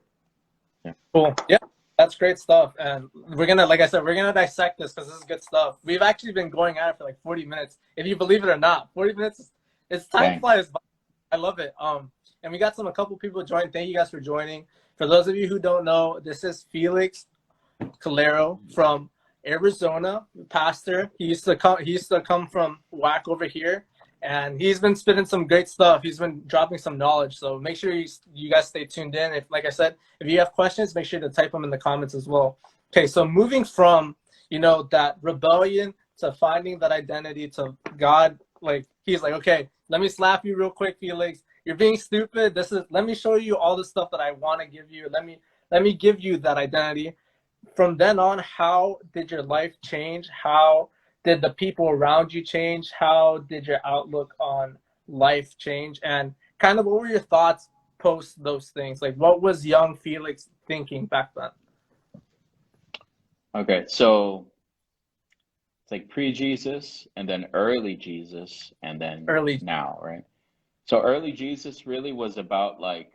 Yeah. Cool. Yeah, that's great stuff. And we're gonna, like I said, we're gonna dissect this because this is good stuff. We've actually been going at it for like 40 minutes, if you believe it or not. 40 minutes, it's time Dang. flies by. I love it. And we got a couple people join. Thank you guys for joining. For those of you who don't know, this is Felix Calero from Arizona, pastor. He used to come from WAC over here, and he's been spitting some great stuff. He's been dropping some knowledge. So make sure you guys stay tuned in. If, like I said, if you have questions, make sure to type them in the comments as well. Okay, so moving from that rebellion to finding that identity to God, like he's like, okay, let me slap you real quick, Felix. You're being stupid. Let me show you all the stuff that I want to give you. Let me give you that identity. From then on, how did your life change? How did the people around you change? How did your outlook on life change? And kind of what were your thoughts post those things? Like, what was young Felix thinking back then? Okay, so it's like pre-Jesus and then early Jesus and then Early. now, right? So early Jesus really was about like,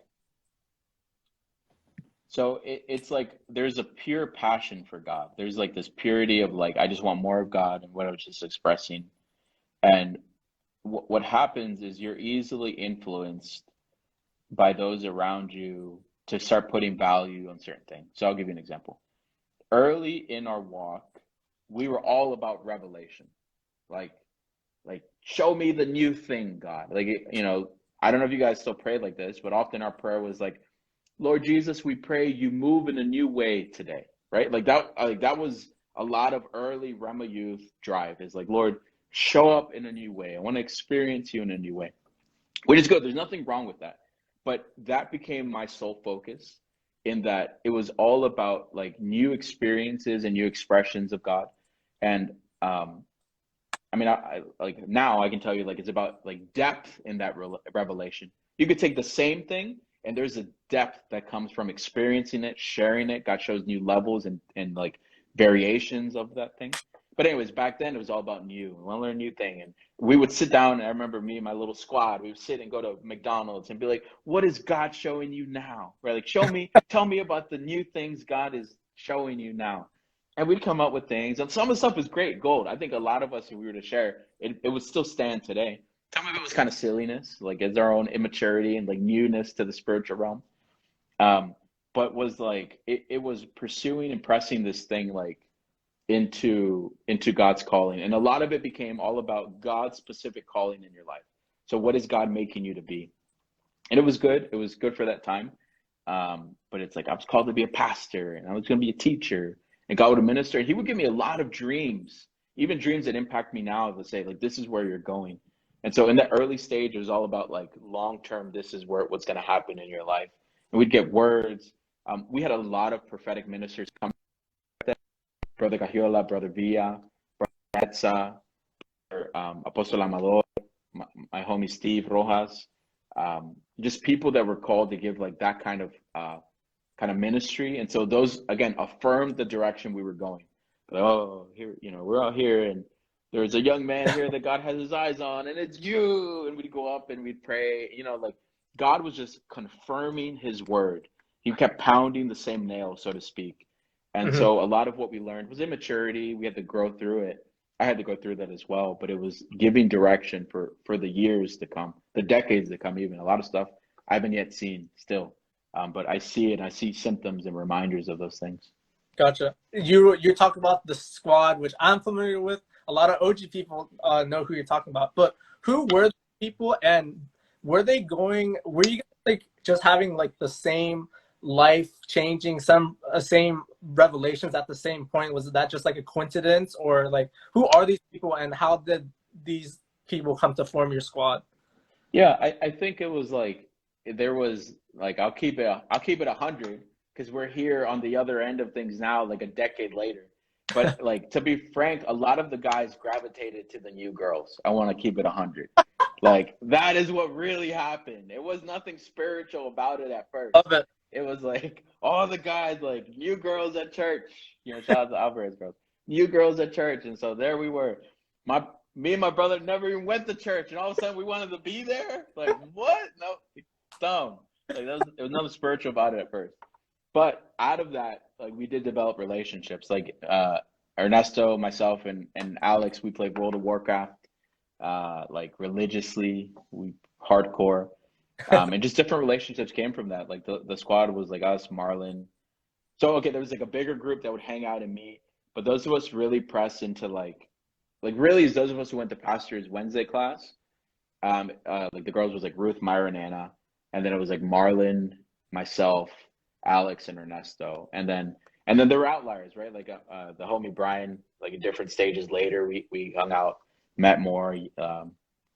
so it's like there's a pure passion for God. There's like this purity of like, I just want more of God and what I was just expressing. And what happens is you're easily influenced by those around you to start putting value on certain things. So I'll give you an example. Early in our walk, we were all about revelation. Like, like show me the new thing, God. Like, I don't know if you guys still pray like this, but often our prayer was like, Lord Jesus, we pray you move in a new way today, right? Like that was a lot of early Rema youth drive is like, Lord, show up in a new way. I want to experience you in a new way, which is good. There's nothing wrong with that. But that became my sole focus in that it was all about like new experiences and new expressions of God. And I mean, I like now I can tell you like it's about like depth in that revelation. You could take the same thing and there's a depth that comes from experiencing it, sharing it. God shows new levels and like variations of that thing. But anyways, back then it was all about new. We want to learn a new thing. And we would sit down, and I remember me and my little squad, we would sit and go to McDonald's and be like, what is God showing you now? Right? Like, tell me about the new things God is showing you now. And we'd come up with things. And some of the stuff was great gold. I think a lot of us, if we were to share, it would still stand today. Some of it was kind of silliness, like it's our own immaturity and like newness to the spiritual realm. Um, but was like it was pursuing and pressing this thing like into God's calling. And a lot of it became all about God's specific calling in your life. So what is God making you to be? And it was good. It was good for that time. But it's like I was called to be a pastor and I was going to be a teacher and God would minister. And he would give me a lot of dreams, even dreams that impact me now to say like, this is where you're going. And so in the early stage, it was all about like long term, this is what's going to happen in your life. And we'd get words. We had a lot of prophetic ministers come, Brother Gahiola, Brother Villa, Brother Etza, Apostle Amador, my homie Steve Rojas, just people that were called to give like that kind of ministry. And so those again affirmed the direction we were going. But, oh, here, we're out here and there's a young man here that God has his eyes on, and it's you. And we'd go up and we'd pray, like God was just confirming his word. He kept pounding the same nail, so to speak. And Mhm. so a lot of what we learned was immaturity. We had to grow through it. I had to go through that as well, but it was giving direction for the years to come, the decades to come, even a lot of stuff I haven't yet seen still. But I see it. I see symptoms and reminders of those things. Gotcha. You talk about the squad, which I'm familiar with. A lot of OG people know who you're talking about. But who were the people, and were they going? Were you guys like just having like the same life changing, some same revelations at the same point? Was that just like a coincidence, or like who are these people, and how did these people come to form your squad? Yeah, I think it was like there was like I'll keep it 100 because we're here on the other end of things now, like a decade later. But like to be frank, a lot of the guys gravitated to the new girls. I want to keep it 100. Like that is what really happened. It was nothing spiritual about it at first. Love it. It was like all the guys like new girls at church. Shout out to Alvarez girls. New girls at church, and so there we were. My Me and my brother never even went to church, and all of a sudden we wanted to be there. Like what? No, dumb. Like there was nothing spiritual about it at first. But out of that, like we did develop relationships. Like Ernesto, myself, and Alex, we played World of Warcraft like religiously, we hardcore, and just different relationships came from that. Like the squad was like us, Marlon. So okay, there was like a bigger group that would hang out and meet, but those of us really pressed into like really is those of us who went to Pastor's Wednesday class. Like the girls was like Ruth, Myra, and Anna, and then it was like Marlon, myself, Alex, and Ernesto, and then there were outliers, right? Like the homie Brian, like in different stages later, we hung out, met more,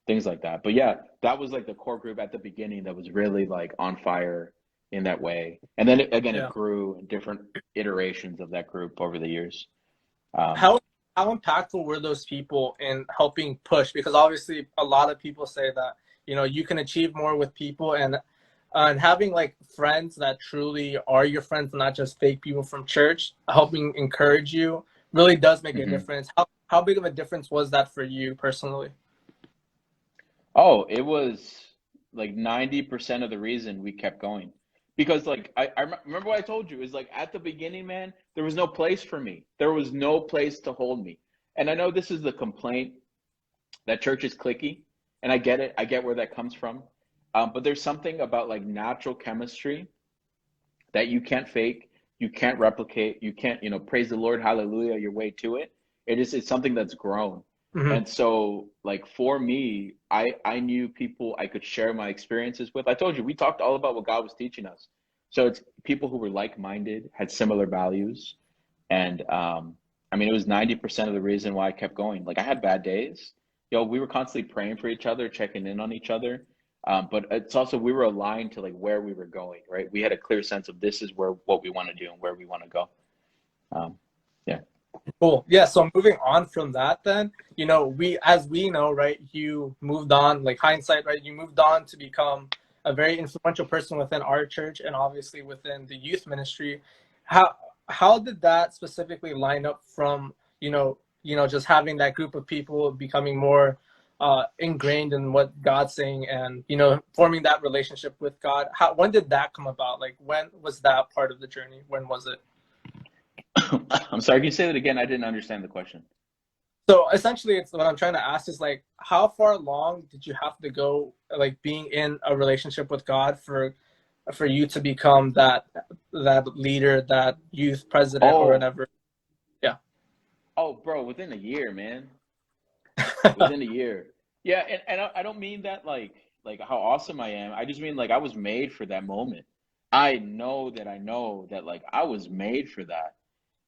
things like that. But yeah, that was like the core group at the beginning that was really like on fire in that way, and then again it Yeah. grew in different iterations of that group over the years. Um, How impactful were those people in helping push? Because obviously a lot of people say that you can achieve more with people, and and having like friends that truly are your friends, not just fake people from church, helping encourage you, really does make a Hmm. difference. How big of a difference was that for you personally? Oh, it was like 90% of the reason we kept going. Because like remember what I told you is like at the beginning, man, there was no place for me. There was no place to hold me. And I know this is the complaint that church is cliquey, and I get it. I get where that comes from. But there's something about like natural chemistry that you can't fake, you can't replicate, you can't, praise the Lord, hallelujah, your way to it. It's something that's grown. Hmm. And so like for me, I knew people I could share my experiences with. I told you, we talked all about what God was teaching us. So it's people who were like-minded, had similar values. And I mean, it was 90% of the reason why I kept going. Like I had bad days. We were constantly praying for each other, checking in on each other. But it's also we were aligned to like where we were going, right? We had a clear sense of this is where what we want to do and where we want to go. Um, yeah. Cool. Yeah. So moving on from that, then, as we know, right, you moved on, like hindsight, right? You moved on to become a very influential person within our church and obviously within the youth ministry. How how did that specifically line up from, just having that group of people becoming more ingrained in what God's saying and, forming that relationship with God? When did that come about? Like, when was that part of the journey? When was it? I'm sorry, can you say that again? I didn't understand the question. So essentially, it's what I'm trying to ask is like, how far along did you have to go, like being in a relationship with God for you to become that leader, that youth president or Oh, whatever? Yeah. oh, bro, within a year, man. Within a year. Yeah, and I don't mean that like how awesome I am. I just mean like I was made for that moment. I know that like I was made for that.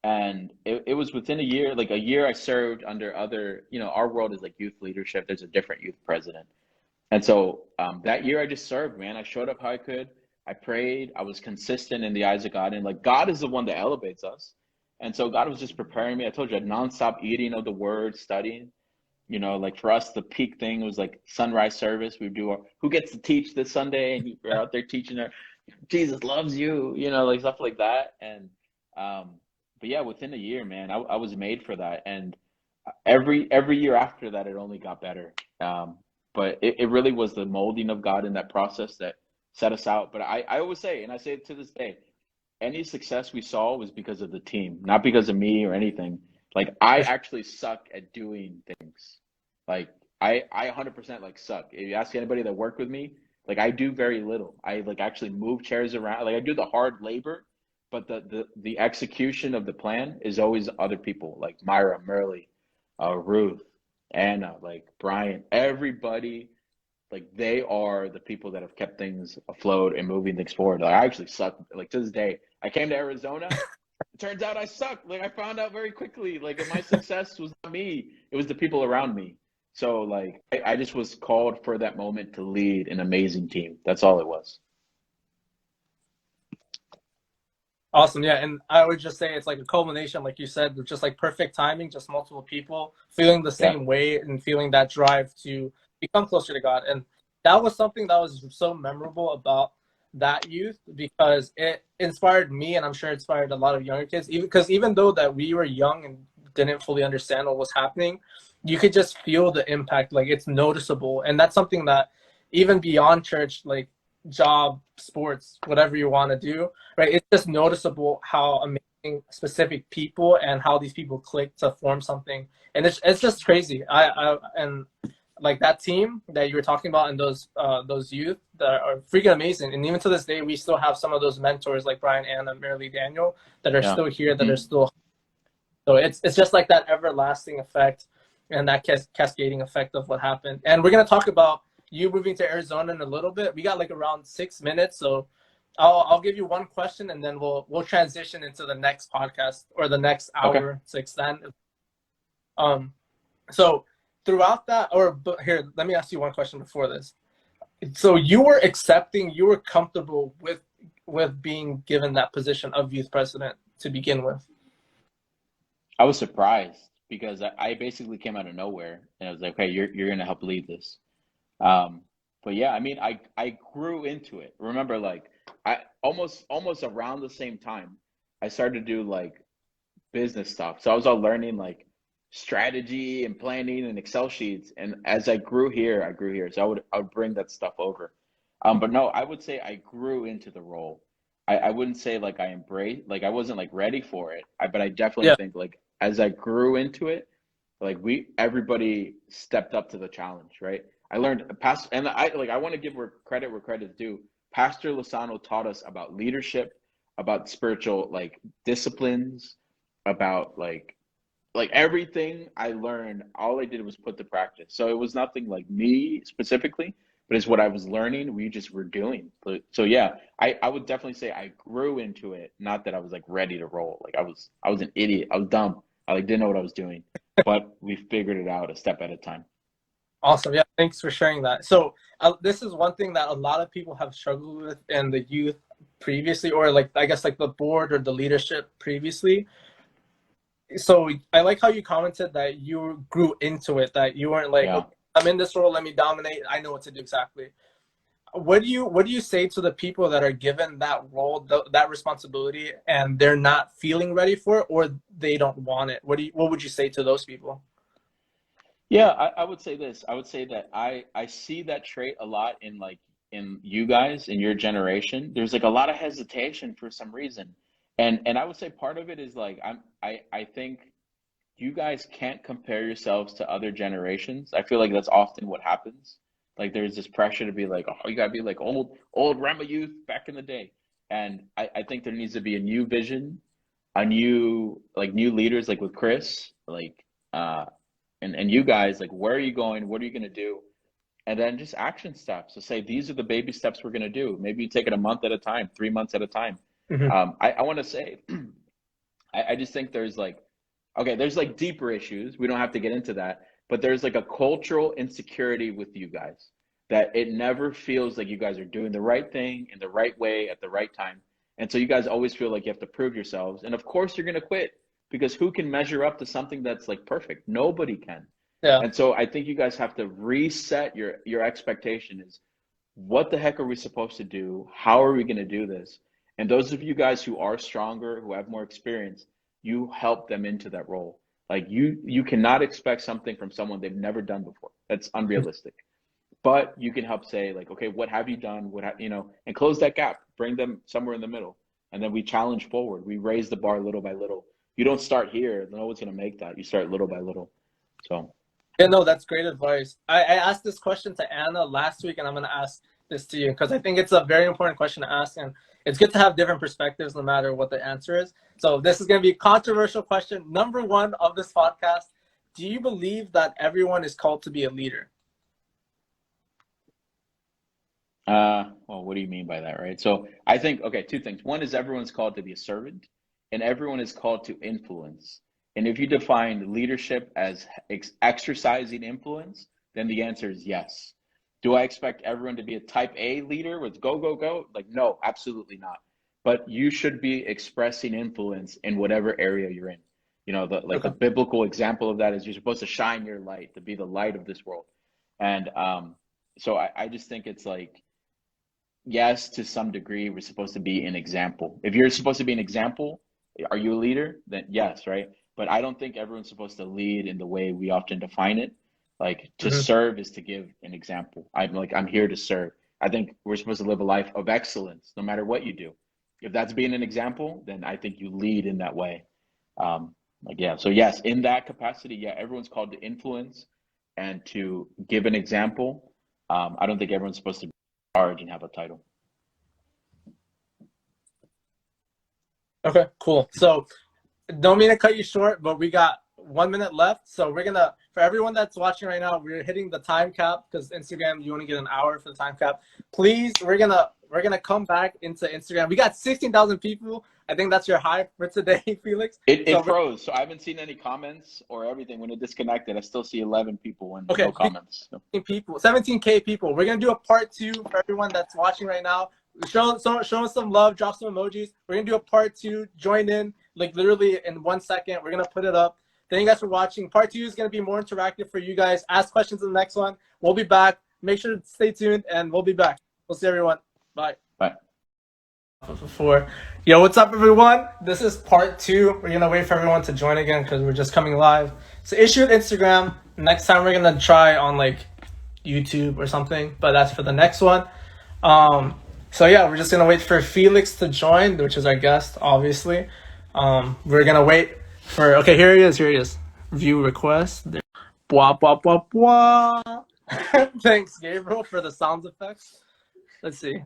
And it was within a year, like a year I served under other, our world is like youth leadership. There's a different youth president. And so that year I just served, man. I showed up how I could. I prayed. I was consistent in the eyes of God. And like God is the one that elevates us. And so God was just preparing me. I told you, I had nonstop eating of the word, studying. Like for us, the peak thing was like sunrise service. We do who gets to teach this Sunday, and we're out there teaching her, Jesus loves you, like stuff like that. And but yeah, within a year, man, I was made for that. And every year after that, it only got better. But it really was the molding of God in that process that set us out. But I always say, and I say it to this day, any success we saw was because of the team, not because of me or anything. Like I actually suck at doing things. Like I 100% like suck. If you ask anybody that worked with me, like I do very little. I like actually move chairs around. Like I do the hard labor, but the execution of the plan is always other people, like Myra, Merle, Ruth, Anna, like Brian, everybody. Like they are the people that have kept things afloat and moving things forward. Like I actually suck. Like to this day, I came to Arizona. It turns out I suck. Like I found out very quickly. Like my success was not me; it was the people around me. So like I just was called for that moment to lead an amazing team. That's all it was. Awesome. Yeah. And I would just say it's like a culmination, like you said, with just like perfect timing, just multiple people feeling the Yeah. same way and feeling that drive to become closer to God. And that was something that was so memorable about that youth because it inspired me and I'm sure it inspired a lot of younger kids. Even though that we were young and didn't fully understand what was happening, you could just feel the impact. Like it's noticeable. And that's something that even beyond church, like job, sports, whatever you want to do, right? It's just noticeable how amazing specific people and how these people click to form something, and it's just crazy. I and like that team that you were talking about and those youth that are freaking amazing, and even to this day, we still have some of those mentors like Brian, Anna, Marilee, Daniel that are Yeah. still here, that are Hmm. still. So it's just like that everlasting effect and that cascading effect of what happened. And we're gonna talk about you moving to Arizona in a little bit. We got like around 6 minutes, so I'll give you one question and then we'll transition into the next podcast or the next Okay. hour to extend. Um, so throughout that, but here, let me ask you one question before this. So you were comfortable with being given that position of youth president to begin with. I was surprised because I basically came out of nowhere and I was like, okay, you're gonna help lead this. Um, But yeah, I mean, I grew into it. Remember, like I almost around the same time, I started to do like business stuff. So I was all learning like strategy and planning and Excel sheets. And as I grew here, I grew here. So I would bring that stuff over. But no, I would say I grew into the role. I wouldn't say like I embraced, like I wasn't like ready for it. But I definitely Yeah. think like as I grew into it, like everybody stepped up to the challenge, right? I learned past, and I want to give credit where credit's due. Pastor Lozano taught us about leadership, about spiritual like disciplines, about like everything I learned, all I did was put to practice. So it was nothing like me specifically, but it's what I was learning. We just were doing. So yeah, I would definitely say I grew into it. Not that I was like ready to roll. Like I was an idiot. I was dumb. I like didn't know what I was doing, but we figured it out a step at a time. Awesome. Yeah, thanks for sharing that. So this is one thing that a lot of people have struggled with in the youth previously, or like I guess like the board or the leadership previously. So I like how you commented that you grew into it, that you weren't like, Yeah. okay, I'm in this role, let me dominate. I know what to do exactly. What do you say to the people that are given that role, that responsibility, and they're not feeling ready for it, or they don't want it? What would you say to those people? Yeah, I would say this. I would say that I see that trait a lot in like in you guys in your generation. There's like a lot of hesitation for some reason. And I would say part of it is like I think you guys can't compare yourselves to other generations. I feel like that's often what happens. Like there's this pressure to be like, oh, you gotta be like old Rama youth back in the day. And I think there needs to be a new vision, a new like new leaders like with Chris, like and you guys, like where are you going? What are you gonna do? And then just action steps. So say these are the baby steps we're gonna do. Maybe you take it a month at a time, 3 months at a time. Hmm. I want to say I just think there's like, okay, there's like deeper issues. We don't have to get into that, but there's like a cultural insecurity with you guys that it never feels like you guys are doing the right thing in the right way at the right time. And so you guys always feel like you have to prove yourselves. And of course you're going to quit because who can measure up to something that's like perfect? Nobody can. Yeah. And so I think you guys have to reset your expectation is what the heck are we supposed to do? How are we going to do this? And those of you guys who are stronger, who have more experience, you help them into that role. Like you cannot expect something from someone they've never done before. That's unrealistic. But you can help say like, okay, what have you done? And close that gap. Bring them somewhere in the middle, and then we challenge forward. We raise the bar little by little. You don't start here. No one's going to make that. You start little by little. So Yeah, no, that's great advice. I asked this question to Anna last week, and I'm going to ask this to you because I think it's a very important question to ask, and it's good to have different perspectives no matter what the answer is. So this is going to be a controversial question. Number one of this podcast, do you believe that everyone is called to be a leader? well, what do you mean by that, right? So I think, okay, two things. One is everyone's called to be a servant, and everyone is called to influence. And if you define leadership as exercising influence, then the answer is yes. Do I expect everyone to be a type A leader with go, go, go? Like, no, absolutely not. But you should be expressing influence in whatever area you're in. The Okay. biblical example of that is you're supposed to shine your light, to be the light of this world. And so I just think it's like, yes, to some degree, we're supposed to be an example. If you're supposed to be an example, are you a leader? Then yes, right? But I don't think everyone's supposed to lead in the way we often define it. Like to Hmm. serve is to give an example. I'm here to serve. I think we're supposed to live a life of excellence no matter what you do. If that's being an example, then I think you lead in that way. Yeah. So yes, in that capacity, yeah, everyone's called to influence and to give an example. I don't think everyone's supposed to be in charge and have a title. Okay, cool. So don't mean to cut you short, but we got 1 minute left. So we're gonna, for everyone that's watching right now, we're hitting the time cap because Instagram, you only get an hour for the time cap. Please, we're gonna come back into Instagram. We got 16,000 people. I think that's your high for today, Felix. It So froze, so I haven't seen any comments or everything. When it disconnected, I still see 11 people and okay, no comments. So. 17 people, 17K people. We're gonna do a part two for everyone that's watching right now. Show us some love, drop some emojis. We're gonna do a part two. Join in, like literally in 1 second. We're gonna put it up. Thank you guys for watching. Part two is gonna be more interactive for you guys. Ask questions in the next one. We'll be back make sure to stay tuned, and we'll be back. We'll see everyone. Bye. Bye. Before, yo, what's up, everyone? This is part 2. We're gonna wait for everyone to join again because we're just coming live. So issue Instagram. Next time we're gonna try on like YouTube or something, but that's for the next one. So yeah, we're just gonna wait for Felix to join, which is our guest, obviously. We're gonna wait for. Okay, here he is. Here he is. View request. There. Blah blah blah blah. Thanks, Gabriel, for the sound effects. Let's see.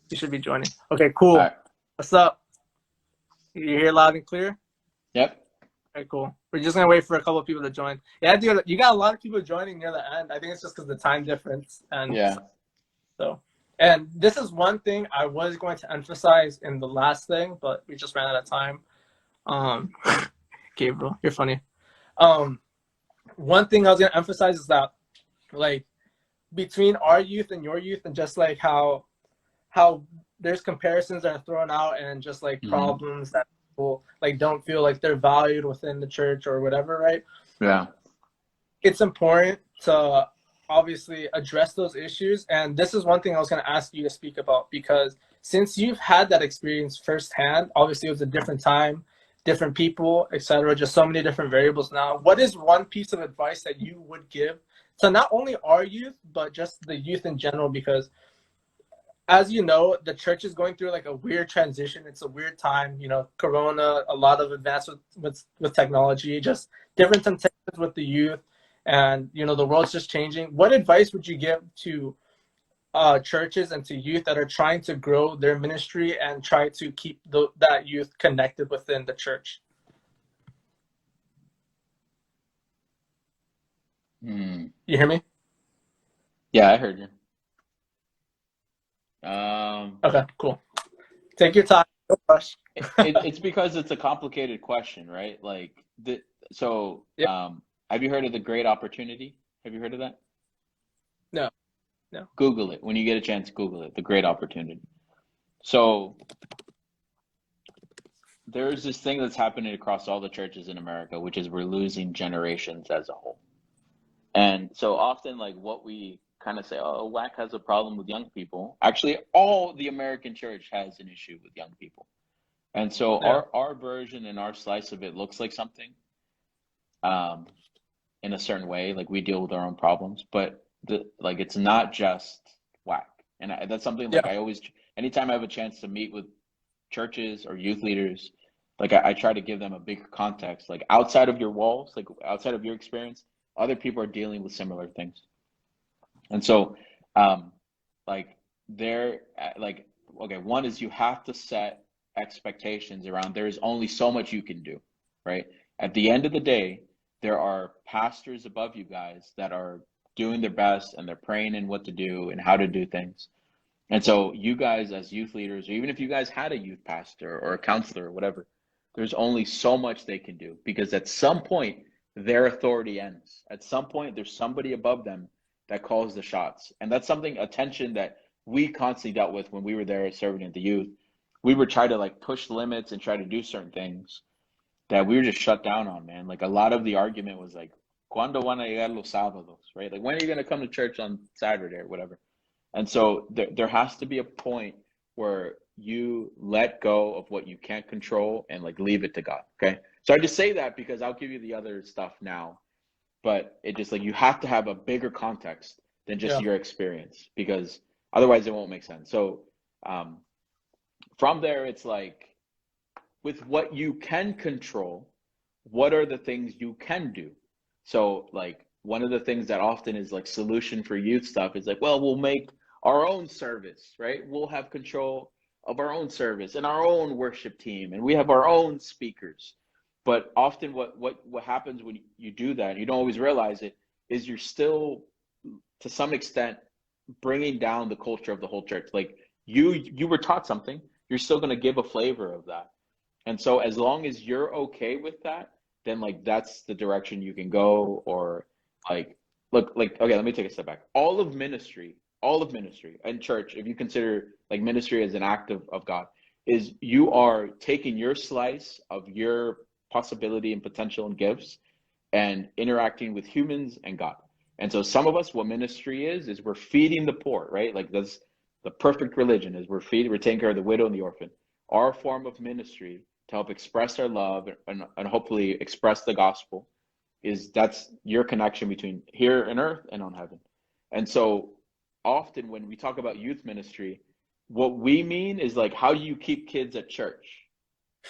You should be joining. Okay, cool. All right. What's up? You hear loud and clear? Yep. Okay, cool. We're just gonna wait for a couple of people to join. Yeah, dude, you got a lot of people joining near the end. I think it's just because of the time difference. And Yeah. so, and this is one thing I was going to emphasize in the last thing, but we just ran out of time. Gabriel, you're funny. One thing I was gonna emphasize is that, like, between our youth and your youth, and just like how there's comparisons that are thrown out, and just like problems that people like don't feel like they're valued within the church or whatever, right? Yeah. It's important to obviously address those issues, and this is one thing I was going to ask you to speak about, because since you've had that experience firsthand, obviously it was a different time, different people, etc., just so many different variables now. What is one piece of advice that you would give to not only our youth, but just the youth in general? Because as you know, the church is going through like a weird transition. It's a weird time, you know, Corona, a lot of advancement with technology, just different temptations with the youth, and you know, the world's just changing. What advice would you give to churches and to youth that are trying to grow their ministry and try to keep that youth connected within the church? You hear me? Yeah, I heard you. Okay, cool. Take your time. No rush. It's because it's a complicated question, right? Like Yep. Have you heard of the Great Opportunity? Have you heard of that? No, no. Google it. When you get a chance, Google it. The Great Opportunity. So there's this thing that's happening across all the churches in America, which is we're losing generations as a whole. And so often, like, what we kind of say, oh, WAC has a problem with young people. Actually, all the American church has an issue with young people. And so Yeah. our version and our slice of it looks like something in a certain way, like we deal with our own problems, but it's not just WAC. And that's something like Yeah. I always, anytime I have a chance to meet with churches or youth leaders, like I try to give them a bigger context, like outside of your walls, like outside of your experience, other people are dealing with similar things. And so, okay, one is you have to set expectations around there is only so much you can do, right? At the end of the day, there are pastors above you guys that are doing their best and they're praying in what to do and how to do things. And so you guys as youth leaders, or even if you guys had a youth pastor or a counselor or whatever, there's only so much they can do, because at some point their authority ends. At some point there's somebody above them that calls the shots. And that's something, a tension that we constantly dealt with when we were there serving at the youth. We would try to like push limits and try to do certain things that we were just shut down on, man. Like a lot of the argument was like, ¿Cuándo van a llegar los sábados? Right? Like, when are you going to come to church on Saturday or whatever? And so there has to be a point where you let go of what you can't control and like leave it to God. Okay. So I just say that because I'll give you the other stuff now, but it just like, you have to have a bigger context than just your experience, because otherwise it won't make sense. So from there, it's like, with what you can control, what are the things you can do? So like one of the things that often is like solution for youth stuff is like, well, we'll make our own service, right? We'll have control of our own service and our own worship team, and we have our own speakers. But often what happens when you do that, you don't always realize it, is you're still to some extent bringing down the culture of the whole church. Like you were taught something, you're still going to give a flavor of that. And so as long as you're okay with that, then like that's the direction you can go. Or like, look, like, okay, let me take a step back. All of ministry and church, if you consider like ministry as an act of God, is you are taking your slice of your possibility and potential and gifts and interacting with humans and God. And so some of us, what ministry is we're feeding the poor, right? Like that's the perfect religion is we're taking care of the widow and the orphan. Our form of ministry to help express our love and hopefully express the gospel that's your connection between here and earth and on heaven. And so often when we talk about youth ministry, what we mean is like, how do you keep kids at church?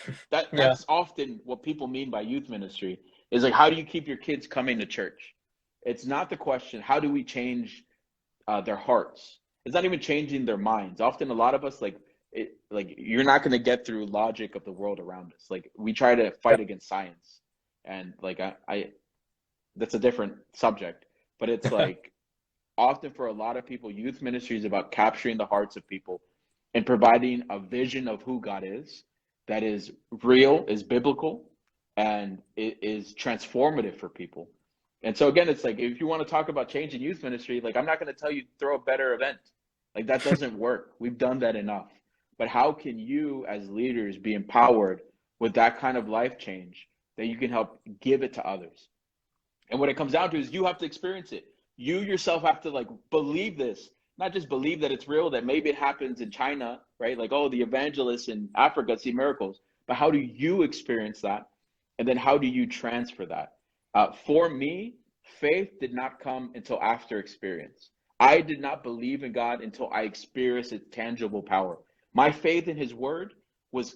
Yeah. That's often what people mean by youth ministry is like, how do you keep your kids coming to church? It's not the question, how do we change their hearts? It's not even changing their minds. Often a lot of us like you're not going to get through logic of the world around us. Like we try to Yeah. fight against science, and like I that's a different subject, but it's like often for a lot of people, youth ministry is about capturing the hearts of people and providing a vision of who God is that is real, is biblical, and it is transformative for people. And so again, it's like if you want to talk about changing youth ministry, like I'm not going to tell you throw a better event. Like that doesn't work. We've done that enough. But how can you as leaders be empowered with that kind of life change that you can help give it to others? And what it comes down to is you have to experience it. You yourself have to like believe this, not just believe that it's real, that maybe it happens in China, right? Like, oh, the evangelists in Africa see miracles. But how do you experience that? And then how do you transfer that? For me, faith did not come until after experience. I did not believe in God until I experienced its tangible power. My faith in his word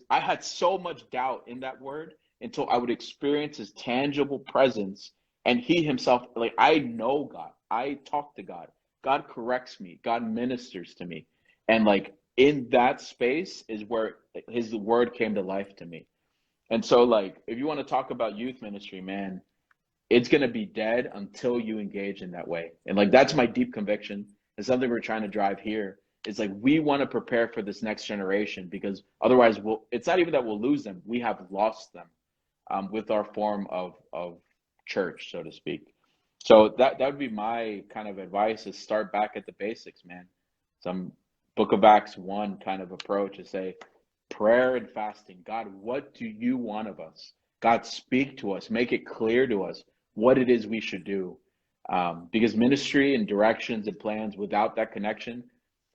I had so much doubt in that word until I would experience his tangible presence. And he himself, like, I know God. I talk to God. God corrects me. God ministers to me. And like in that space is where his word came to life to me. And so like, if you want to talk about youth ministry, man, it's going to be dead until you engage in that way. And like, that's my deep conviction. It's something we're trying to drive here. It's like, we want to prepare for this next generation because otherwise it's not even that we'll lose them. We have lost them with our form of church, so to speak. So that would be my kind of advice is start back at the basics, man. Some Book of Acts 1 kind of approach is say prayer and fasting. God, what do you want of us? God, speak to us. Make it clear to us what it is we should do. Because ministry and directions and plans without that connection,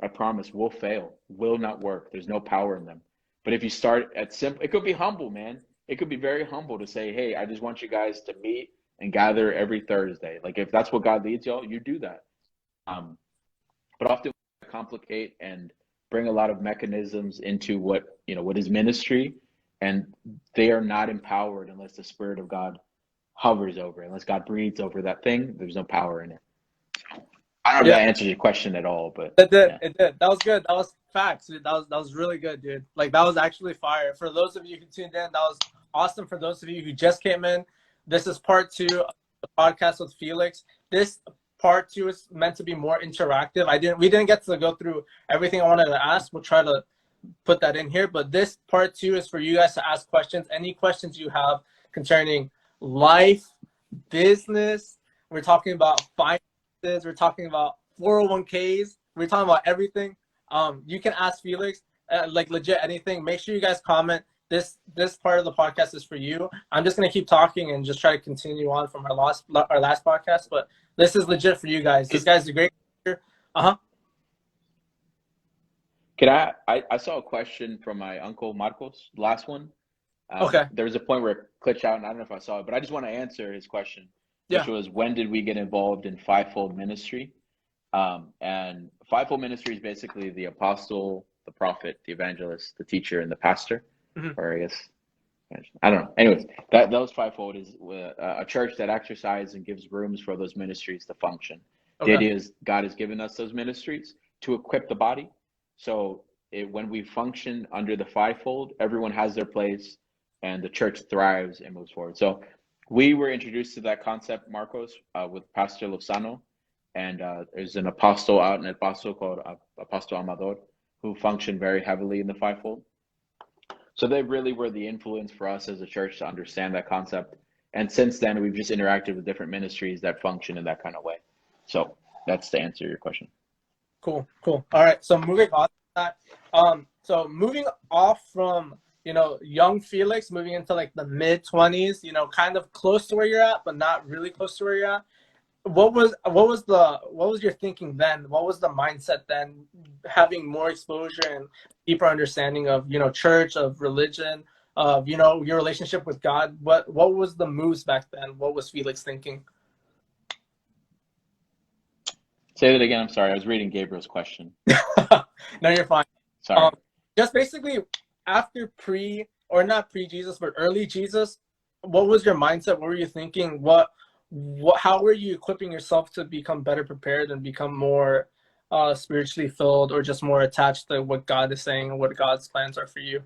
I promise, will fail, will not work. There's no power in them. But if you start at simple, it could be humble, man. It could be very humble to say, hey, I just want you guys to meet and gather every Thursday. Like if that's what God leads y'all, you do that. But often we complicate and bring a lot of mechanisms into what is ministry, and they are not empowered unless the Spirit of God hovers over it. Unless God breathes over that thing, there's no power in it. I don't know if Yeah. that answers your question at all, but It did. yeah. It did. That was good. That was facts, dude. That was really good, dude. Like that was actually fire. For those of you who tuned in, that was awesome. For those of you who just came in, this is part 2 of the podcast with Felix. This part 2 is meant to be more interactive. We didn't get to go through everything I wanted to ask. We'll try to put that in here, but this part 2 is for you guys to ask questions. Any questions you have concerning life, business. We're talking about finances. We're talking about 401ks. We're talking about everything. You can ask Felix, like legit anything. Make sure you guys comment. This part of the podcast is for you. I'm just gonna keep talking and just try to continue on from our last podcast. But this is legit for you guys. This guy's a great. Can I saw a question from my uncle Marcos, the last one. Okay. There was a point where it glitched out, and I don't know if I saw it, but I just want to answer his question, which Yeah. was when did we get involved in fivefold ministry? And fivefold ministry is basically the apostle, the prophet, the evangelist, the teacher, and the pastor, or I guess I don't know. Anyways, those fivefold is a church that exercises and gives rooms for those ministries to function. The Okay. idea is God has given us those ministries to equip the body. So when we function under the fivefold, everyone has their place, and the church thrives and moves forward. So we were introduced to that concept, Marcos, with Pastor Lozano, and there's an apostle out in El Paso called Apostle Amador, who functioned very heavily in the fivefold. So they really were the influence for us as a church to understand that concept. And since then, we've just interacted with different ministries that function in that kind of way. So that's to answer your question. Cool. All right. So moving on to that. So moving off from, young Felix, moving into like the mid-20s, kind of close to where you're at, but not really close to where you're at. what was your thinking then? What was the mindset then? Having more exposure and deeper understanding of church, of religion, of your relationship with God. What was the moves back then? What was Felix thinking? Say that again. I'm sorry. I was reading Gabriel's question. No, you're fine. Um, Sorry. just basically after pre or not pre Jesus, but early Jesus, what was your mindset? What were you thinking? How were you equipping yourself to become better prepared and become more spiritually filled, or just more attached to what God is saying and what God's plans are for you?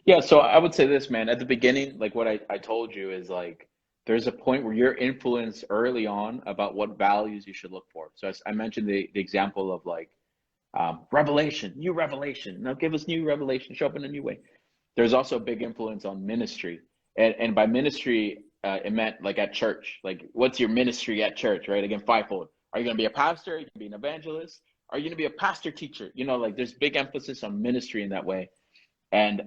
Yeah, so I would say this, man. At the beginning, like what I told you is like there's a point where you're influenced early on about what values you should look for. So I mentioned the example of like revelation, new revelation. Now give us new revelation, show up in a new way. There's also a big influence on ministry. And by ministry, it meant like at church. Like, what's your ministry at church, right? Again, fivefold. Are you going to be a pastor? Are you going to be an evangelist? Are you going to be a pastor teacher? Like there's big emphasis on ministry in that way. And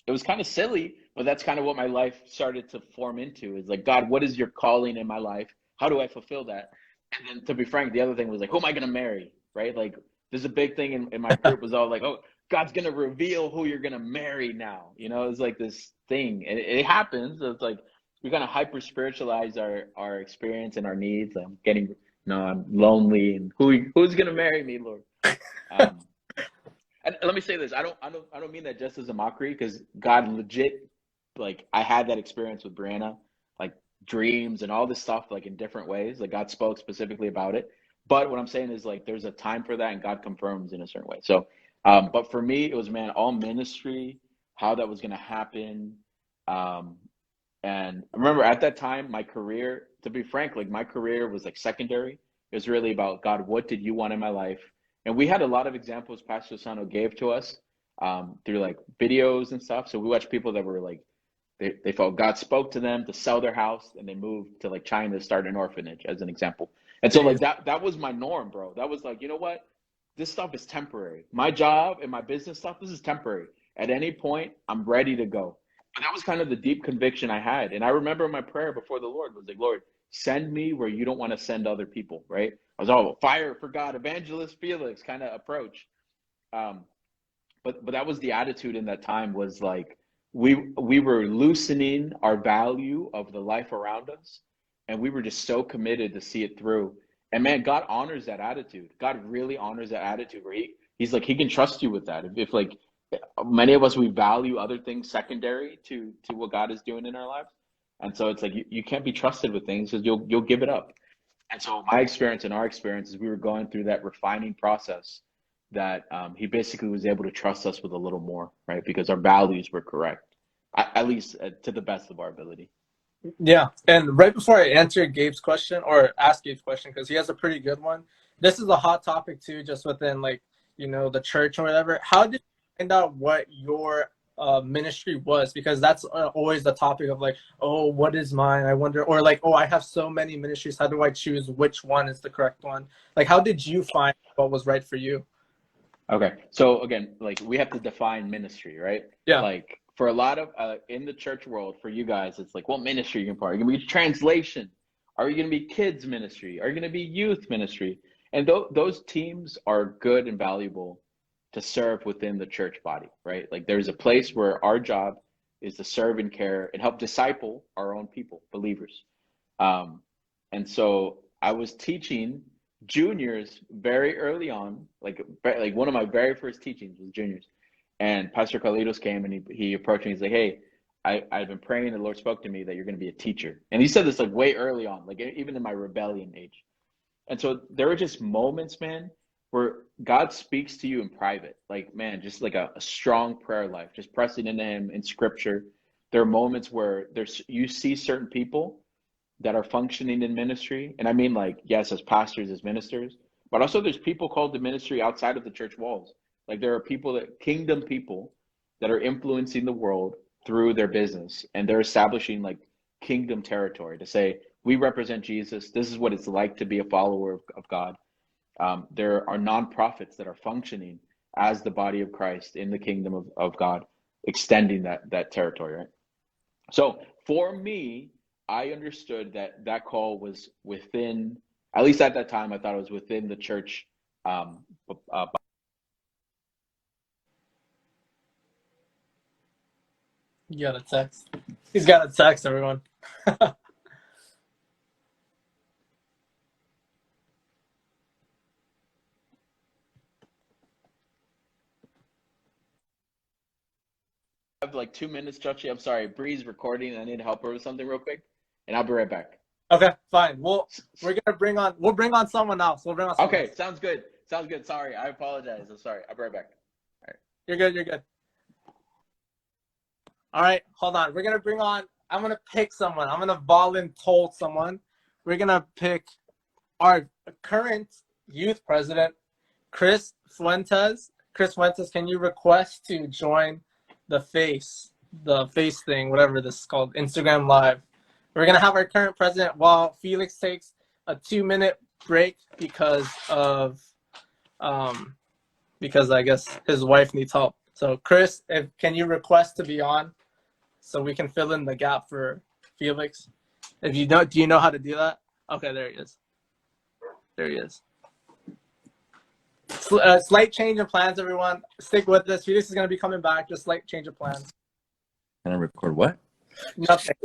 it was kind of silly, but that's kind of what my life started to form into is like, God, what is your calling in my life? How do I fulfill that? And then to be frank, the other thing was like, who am I going to marry? Right? Like, there's a big thing in my group was all like, oh, God's going to reveal who you're going to marry now. It's like this thing. And it happens. It's like we kind of hyper spiritualize our experience and our needs. I'm getting, I'm lonely and who's going to marry me, Lord? Um, and let me say this. I don't mean that just as a mockery because God legit, like I had that experience with Brianna, like dreams and all this stuff, like in different ways. Like God spoke specifically about it. But what I'm saying is like there's a time for that and God confirms in a certain way. So, but for me, it was, man, all ministry, how that was going to happen. Um, and I remember at that time, my career, to be frank, like my career was like secondary. It was really about God, what did you want in my life? And we had a lot of examples Pastor Sano gave to us through like videos and stuff. So we watched people that were like, they felt God spoke to them to sell their house and they moved to like China to start an orphanage as an example. And so like Jeez. that was my norm, bro. That was like, you know what? This stuff is temporary. My job and my business stuff, this is temporary. At any point, I'm ready to go. But that was kind of the deep conviction I had. And I remember my prayer before the Lord was like, Lord, send me where you don't want to send other people, right? I was all fire for God, evangelist Felix kind of approach. Um, but that was the attitude in that time was like we were loosening our value of the life around us, and we were just so committed to see it through. And man, God honors that attitude. God really honors that attitude where he's like he can trust you with that. If like many of us we value other things secondary to what God is doing in our lives, and so it's like you can't be trusted with things because you'll give it up. And so my experience and our experience is we were going through that refining process that he basically was able to trust us with a little more, right? Because our values were correct, at least to the best of our ability. Yeah, and right before I answer Gabe's question or ask Gabe's question, because he has a pretty good one. This is a hot topic too, just within like the church or whatever. How did you find out what your ministry was? Because that's always the topic of like, oh, what is mine? I wonder, or like, oh, I have so many ministries. How do I choose which one is the correct one? Like, how did you find what was right for you? Okay. So again, like we have to define ministry, right? Yeah. Like for a lot of in the church world, for you guys, it's like, what ministry are you part? Are you gonna be translation? Are you gonna be kids ministry? Are you gonna be youth ministry? And those teams are good and valuable to serve within the church body, right? Like there's a place where our job is to serve and care and help disciple our own people, believers. Um, and so I was teaching juniors very early on, like one of my very first teachings was juniors. And Pastor Carlitos came and he approached me. He's like, "Hey, I've been praying. The Lord spoke to me that you're going to be a teacher." And he said this like way early on, like even in my rebellion age. And so there were just moments, man, where God speaks to you in private, like man, just like a strong prayer life, just pressing into Him in Scripture. There are moments where you see certain people that are functioning in ministry. And I mean, like, yes, as pastors, as ministers, but also there's people called to ministry outside of the church walls. Like, there are kingdom people that are influencing the world through their business, and they're establishing like kingdom territory to say, we represent Jesus. This is what it's like to be a follower of God. There are nonprofits that are functioning as the body of Christ in the kingdom of God, extending that territory, right? So for me, I understood that that call was within, at least at that time, I thought it was within the church. Uh, You got a text. He's got a text, everyone. I have like 2 minutes, Chachi. I'm sorry. Bree's recording. I need to help her with something real quick, and I'll be right back. Okay, fine. We'll bring on someone else. We'll bring on someone Okay, else. sounds good. Sounds good. Sorry, I apologize. I'm sorry. I'll be right back. All right. You're good. You're good. All right, hold on. We're gonna bring on. I'm gonna pick someone. I'm gonna volunteer someone. We're gonna pick our current youth president, Chris Fuentes. Chris Fuentes, can you request to join the face thing, whatever this is called, Instagram Live? We're gonna have our current president while Felix takes a 2-minute break because I guess his wife needs help. So Chris, can you request to be on so we can fill in the gap for Felix? If you don't, do you know how to do that? Okay, there he is. There he is. Slight change of plans, everyone. Stick with this. Felix is going to be coming back. Just slight change of plans. Can I record what? Nothing.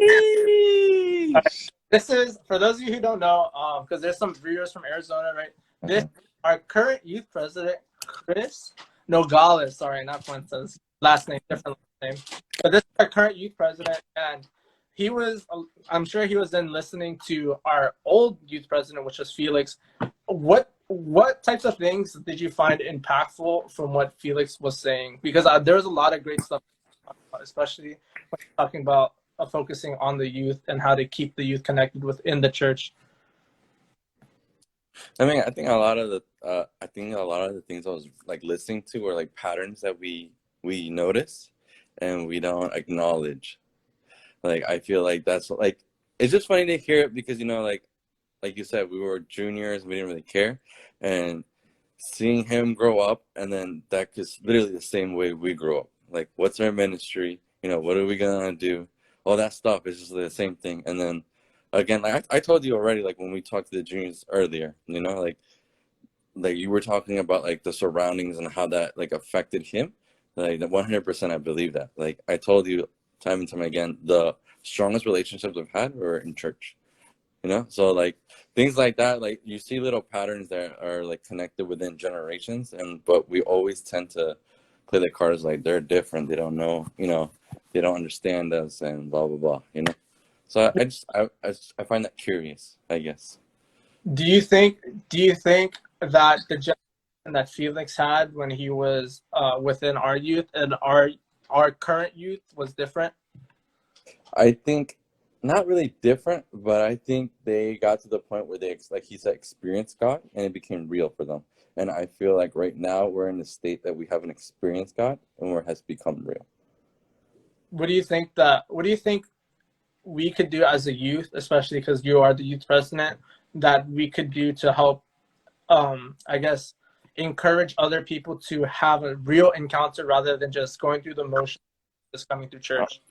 All right. This is, for those of you who don't know, because there's some viewers from Arizona, right? Okay. This our current youth president, Chris Nogales. Sorry, not Fuentes. Last name, different last name. But this is our current youth president, and he was, I'm sure he was then listening to our old youth president, which was Felix. What types of things did you find impactful from what Felix was saying? Because there was a lot of great stuff, especially when talking about focusing on the youth and how to keep the youth connected within the church. I mean, I think a lot of the things I was like listening to were like patterns that we notice and we don't acknowledge. Like I feel like that's like it's just funny to hear it because like you said, we were juniors, we didn't really care, and seeing him grow up, and then that is literally the same way we grew up. Like, what's our ministry? What are we gonna do? All that stuff is just the same thing. And then again, like I told you already, like when we talked to the juniors earlier, like you were talking about like the surroundings and how that like affected him. Like 100%, I believe that. Like I told you time and time again, the strongest relationships I've had were in church. So like things like that, like you see little patterns that are like connected within generations, but we always tend to play the cards like they're different, they don't know, they don't understand us and blah blah blah. So I find that curious, I guess. Do you think that the generation that Felix had when he was within our youth and our current youth was different? I think not really different, but I think they got to the point where they, like he said, experienced God and it became real for them. And I feel like right now we're in the state that we haven't experienced God and where it has become real. What do you think we could do as a youth, especially because you are the youth president, that we could do to help, I guess, encourage other people to have a real encounter rather than just going through the motions, just coming through church?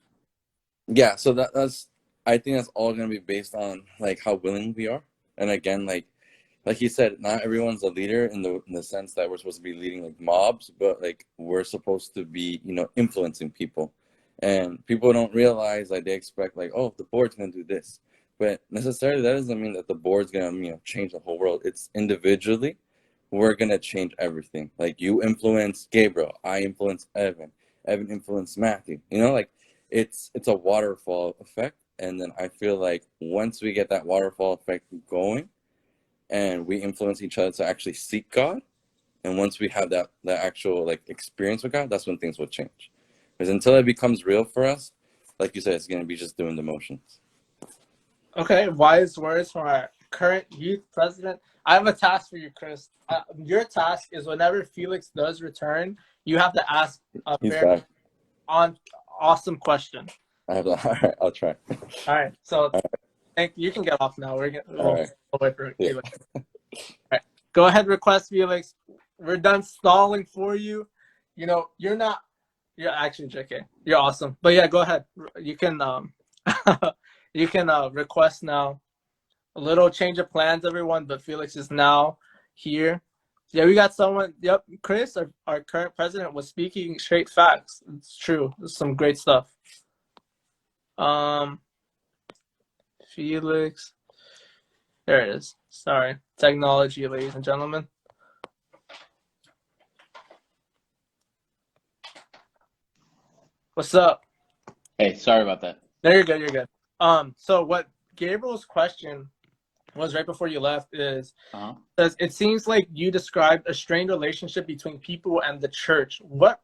Yeah, so that's I think that's all going to be based on like how willing we are. And again, like he said, not everyone's a leader in the sense that we're supposed to be leading like mobs, but like we're supposed to be, influencing people. And people don't realize, like, they expect like, oh, the board's going to do this. But necessarily that doesn't mean that the board's going to, change the whole world. It's individually we're going to change everything. Like you influence Gabriel, I influence Evan influenced Matthew. Like it's a waterfall effect. And then I feel like once we get that waterfall effect going and we influence each other to actually seek God, and once we have that actual like experience with God, that's when things will change. Because until it becomes real for us, like you said, it's going to be just doing the motions. Okay, wise words from our current youth president. I have a task for you, Chris. Your task is whenever Felix does return, you have to ask a very awesome question. All right, I'll try. All right, so you can get off now. We'll wait for Felix. All right, go ahead, request Felix. We're done stalling for you. You're actually JK. You're awesome. But yeah, go ahead. You can You can request now. A little change of plans, everyone, but Felix is now here. Yeah, we got someone. Yep, Chris, our current president, was speaking straight facts. It's true. It's some great stuff. Felix. There it is. Sorry. Technology, ladies and gentlemen. What's up? Hey, sorry about that. No, you're good. You're good. So what Gabriel's question was right before you left is, says, it seems like you described a strained relationship between people and the church. What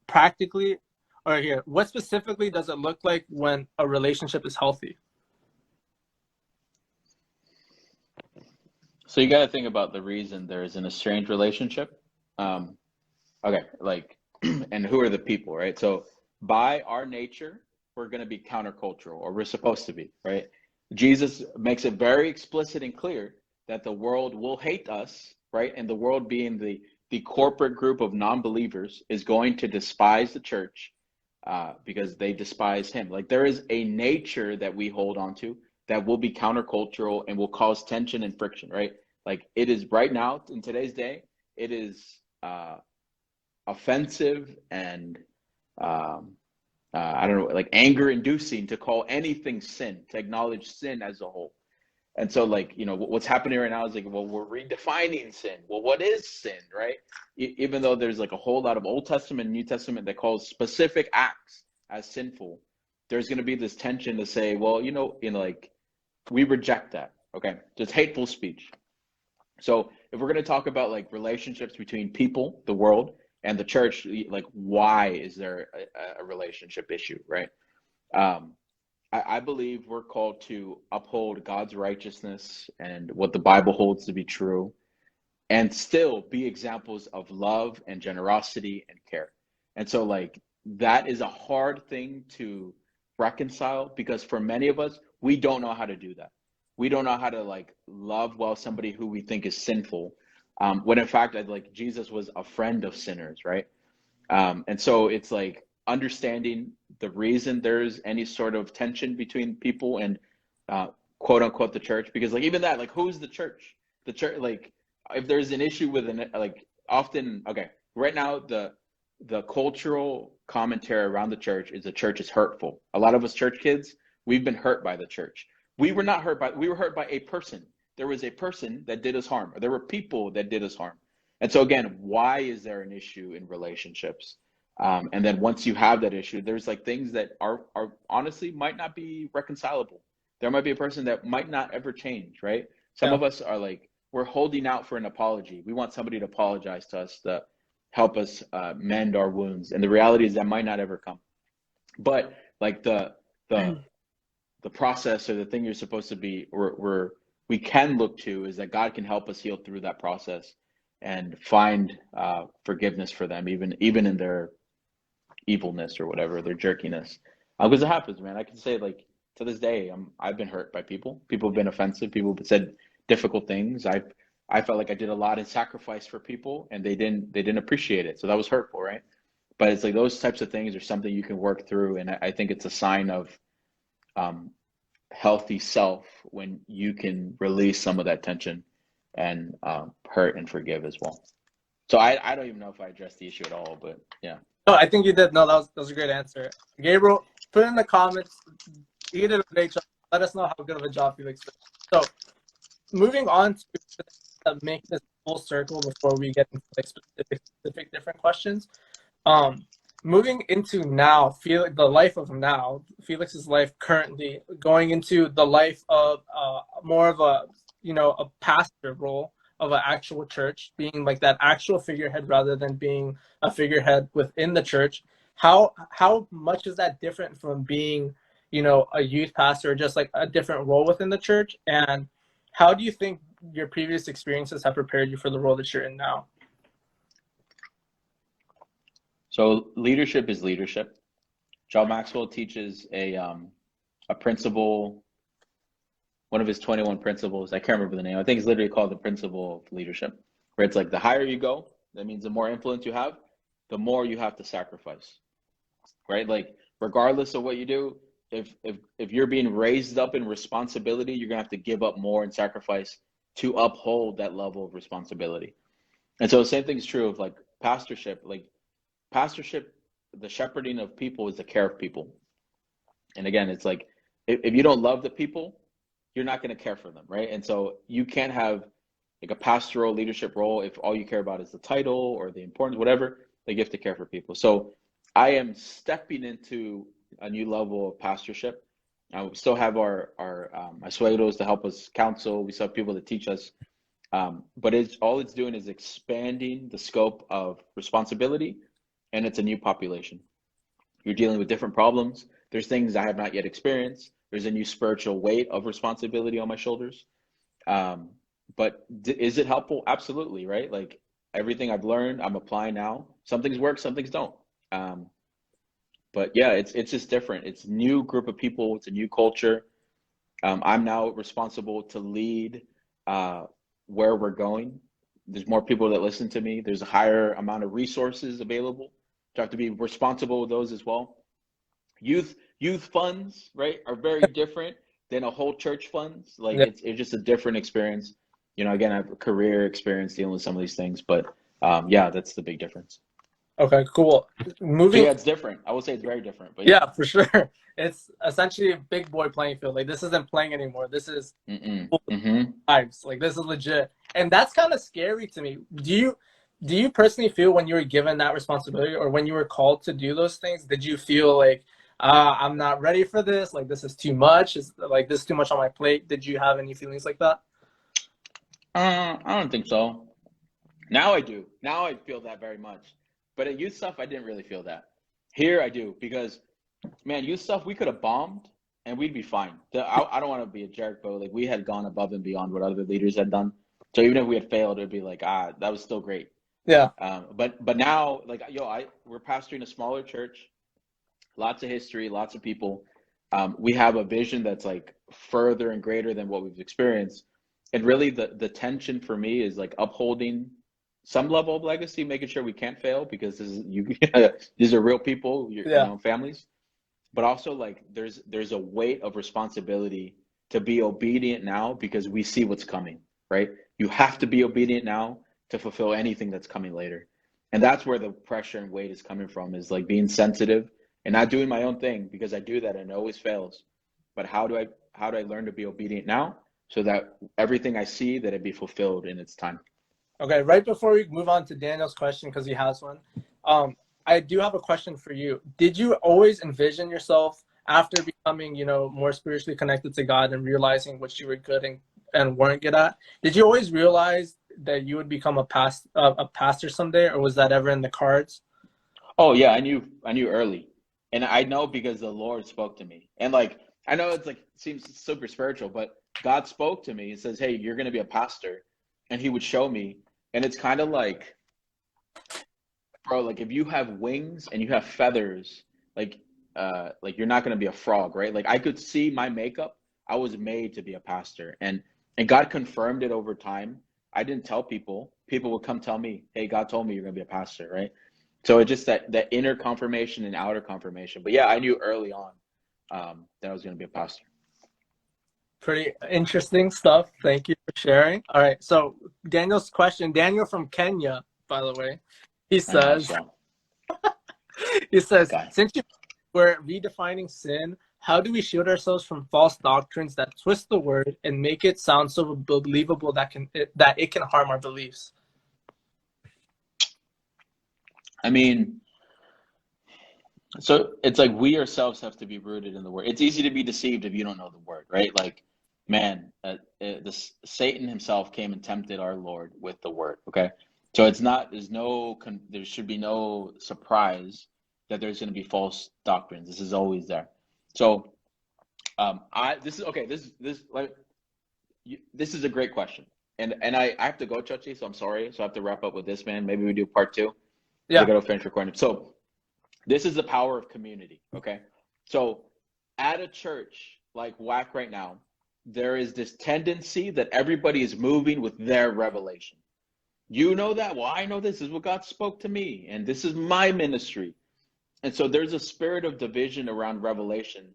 practically, or here, what specifically does it look like when a relationship is healthy? So you got to think about the reason there is an estranged relationship. Okay, like, and who are the people, right? So by our nature, we're going to be countercultural, or we're supposed to be, right? Jesus makes it very explicit and clear that the world will hate us, right? And the world, being the corporate group of non-believers, is going to despise the church because they despise him. Like, there is a nature that we hold on to that will be countercultural and will cause tension and friction, right? Like, it is right now in today's day, it is offensive and I don't know, like anger inducing to call anything sin, to acknowledge sin as a whole. And so, like, you know, what's happening right now is like, well, we're redefining sin. Well, what is sin, right? Even though there's like a whole lot of Old Testament and New Testament that calls specific acts as sinful, there's going to be this tension to say, well, like, we reject that. Okay, just hateful speech. So if we're going to talk about like relationships between people, the world, and the church, like, why is there a relationship issue, right? I believe we're called to uphold God's righteousness and what the Bible holds to be true, and still be examples of love and generosity and care. And so, like, that is a hard thing to reconcile, because for many of us, we don't know how to do that. We don't know how to, like, love well somebody who we think is sinful, when in fact, like, Jesus was a friend of sinners, right? And so it's like understanding the reason there's any sort of tension between people and quote unquote the church, because, like, even that, like, who's the church? The church, like, if there's an issue with an, like, often, okay, right now the cultural commentary around the church is the church is hurtful. A lot of us church kids, we've been hurt by the church. We were not hurt by, we were hurt by a person. There was a person that did us harm. There were people that did us harm. And so again, why is there an issue in relationships? And then once you have that issue, there's like things that are honestly might not be reconcilable. There might be a person that might not ever change, right? Some of us are like, we're holding out for an apology. We want somebody to apologize to us, to help us mend our wounds. And the reality is that might not ever come. But like the process, or the thing you're supposed to be, or we can look to, is that God can help us heal through that process and find forgiveness for them, even in their evilness or whatever, their jerkiness. Because it happens, man. I can say, like, to this day, I've been hurt by people. People have been offensive. People have said difficult things. I felt like I did a lot in sacrifice for people, and they didn't appreciate it. So that was hurtful, right? But it's like those types of things are something you can work through, and I think it's a sign of healthy self when you can release some of that tension and hurt and forgive as well. So I don't even know if I addressed the issue at all, but yeah. No, I think you did. No, that was a great answer. Gabriel, put in the comments. You did a great job. Let us know how good of a job Felix did. So, moving on to make this full circle before we get into like specific different questions. Moving into now, the life of now, Felix's life currently, going into the life of more of a pastor role of an actual church, being like that actual figurehead rather than being a figurehead within the church. How much is that different from being, a youth pastor, or just like a different role within the church? And how do you think your previous experiences have prepared you for the role that you're in now? So leadership is leadership. John Maxwell teaches a principle, one of his 21 principles. I can't remember the name. I think it's literally called the principle of leadership, where it's like the higher you go, that means the more influence you have, the more you have to sacrifice, right? Like, regardless of what you do, if you're being raised up in responsibility, you're gonna have to give up more and sacrifice to uphold that level of responsibility. And so the same thing is true of like pastorship. Like pastorship, the shepherding of people is the care of people. And again, it's like if you don't love the people, you're not going to care for them, right? And so you can't have like a pastoral leadership role if all you care about is the title or the importance, whatever. Like you have to care for people. So I am stepping into a new level of pastorship. We still have our suegros to help us counsel. We still have people to teach us. But it's doing is expanding the scope of responsibility, and it's a new population. You're dealing with different problems. There's things I have not yet experienced. There's a new spiritual weight of responsibility on my shoulders. But is it helpful? Absolutely, right? Like everything I've learned, I'm applying now. Some things work, some things don't. But yeah, it's just different. It's a new group of people. It's a new culture. I'm now responsible to lead where we're going. There's more people that listen to me. There's a higher amount of resources available. You have to be responsible with those as well. Youth funds, right, are very different than a whole church funds. Like Yeah. it's just a different experience. Again, I have a career experience dealing with some of these things, but yeah, that's the big difference. Okay, cool. So Moving. yeah, it's different. I would say it's very different, but Yeah, for sure. It's essentially a big boy playing field. Like this isn't playing anymore. This is vibes. Like this is legit, and that's kind of scary to me. Do you personally feel when you were given that responsibility, or when you were called to do those things, did you feel like I'm not ready for this? Like this is too much. Is like this too much on my plate? Did you have any feelings like that? I don't think so. Now I do. Now I feel that very much. But at youth stuff, I didn't really feel that. Here I do, because man, youth stuff, we could have bombed and we'd be fine. I don't want to be a jerk, but like we had gone above and beyond what other leaders had done. So even if we had failed, it'd be like, that was still great. Yeah. But now, like, we're pastoring a smaller church, lots of history, lots of people. We have a vision that's like further and greater than what we've experienced. And really the tension for me is like upholding some level of legacy, making sure we can't fail, because these are real people, families. But also like there's a weight of responsibility to be obedient now, because we see what's coming, right? You have to be obedient now to fulfill anything that's coming later. And that's where the pressure and weight is coming from, is like being sensitive and not doing my own thing, because I do that and it always fails. But how do I learn to be obedient now, so that everything I see, that it be fulfilled in its time? Okay, right before we move on to Daniel's question, because he has one, I do have a question for you. Did you always envision yourself, after becoming, more spiritually connected to God and realizing what you were good and weren't good at? Did you always realize that you would become a pastor someday, or was that ever in the cards? Oh yeah, I knew early, and I know because the Lord spoke to me. And like I know it's like seems super spiritual, but God spoke to me and says, "Hey, you're going to be a pastor," and He would show me. And it's kind of like, bro, like if you have wings and you have feathers, like you're not gonna be a frog, right? Like I could see my makeup. I was made to be a pastor, and God confirmed it over time. I didn't tell people. People would come tell me, "Hey, God told me you're gonna be a pastor," right? So it's just that inner confirmation and outer confirmation. But yeah, I knew early on that I was gonna be a pastor. Pretty interesting stuff. Thank you for sharing. All right, so Daniel's question, Daniel from Kenya, by the way, he says, since you were redefining sin, how do we shield ourselves from false doctrines that twist the word and make it sound so believable that it can harm our beliefs? I mean, so it's like we ourselves have to be rooted in the word. It's easy to be deceived if you don't know the word, right? Like, man, Satan himself came and tempted our Lord with the word. Okay, so there should be no surprise that there's going to be false doctrines. This is always there. So, this is a great question, and I have to go, Chachi, so I'm sorry. So I have to wrap up with this, man. Maybe we do part 2. Yeah. I got to finish recording. So, this is the power of community. Okay, so at a church like WAC right now, there is this tendency that everybody is moving with their revelation. You know that? Well, I know this is what God spoke to me, and this is my ministry. And so there's a spirit of division around revelation.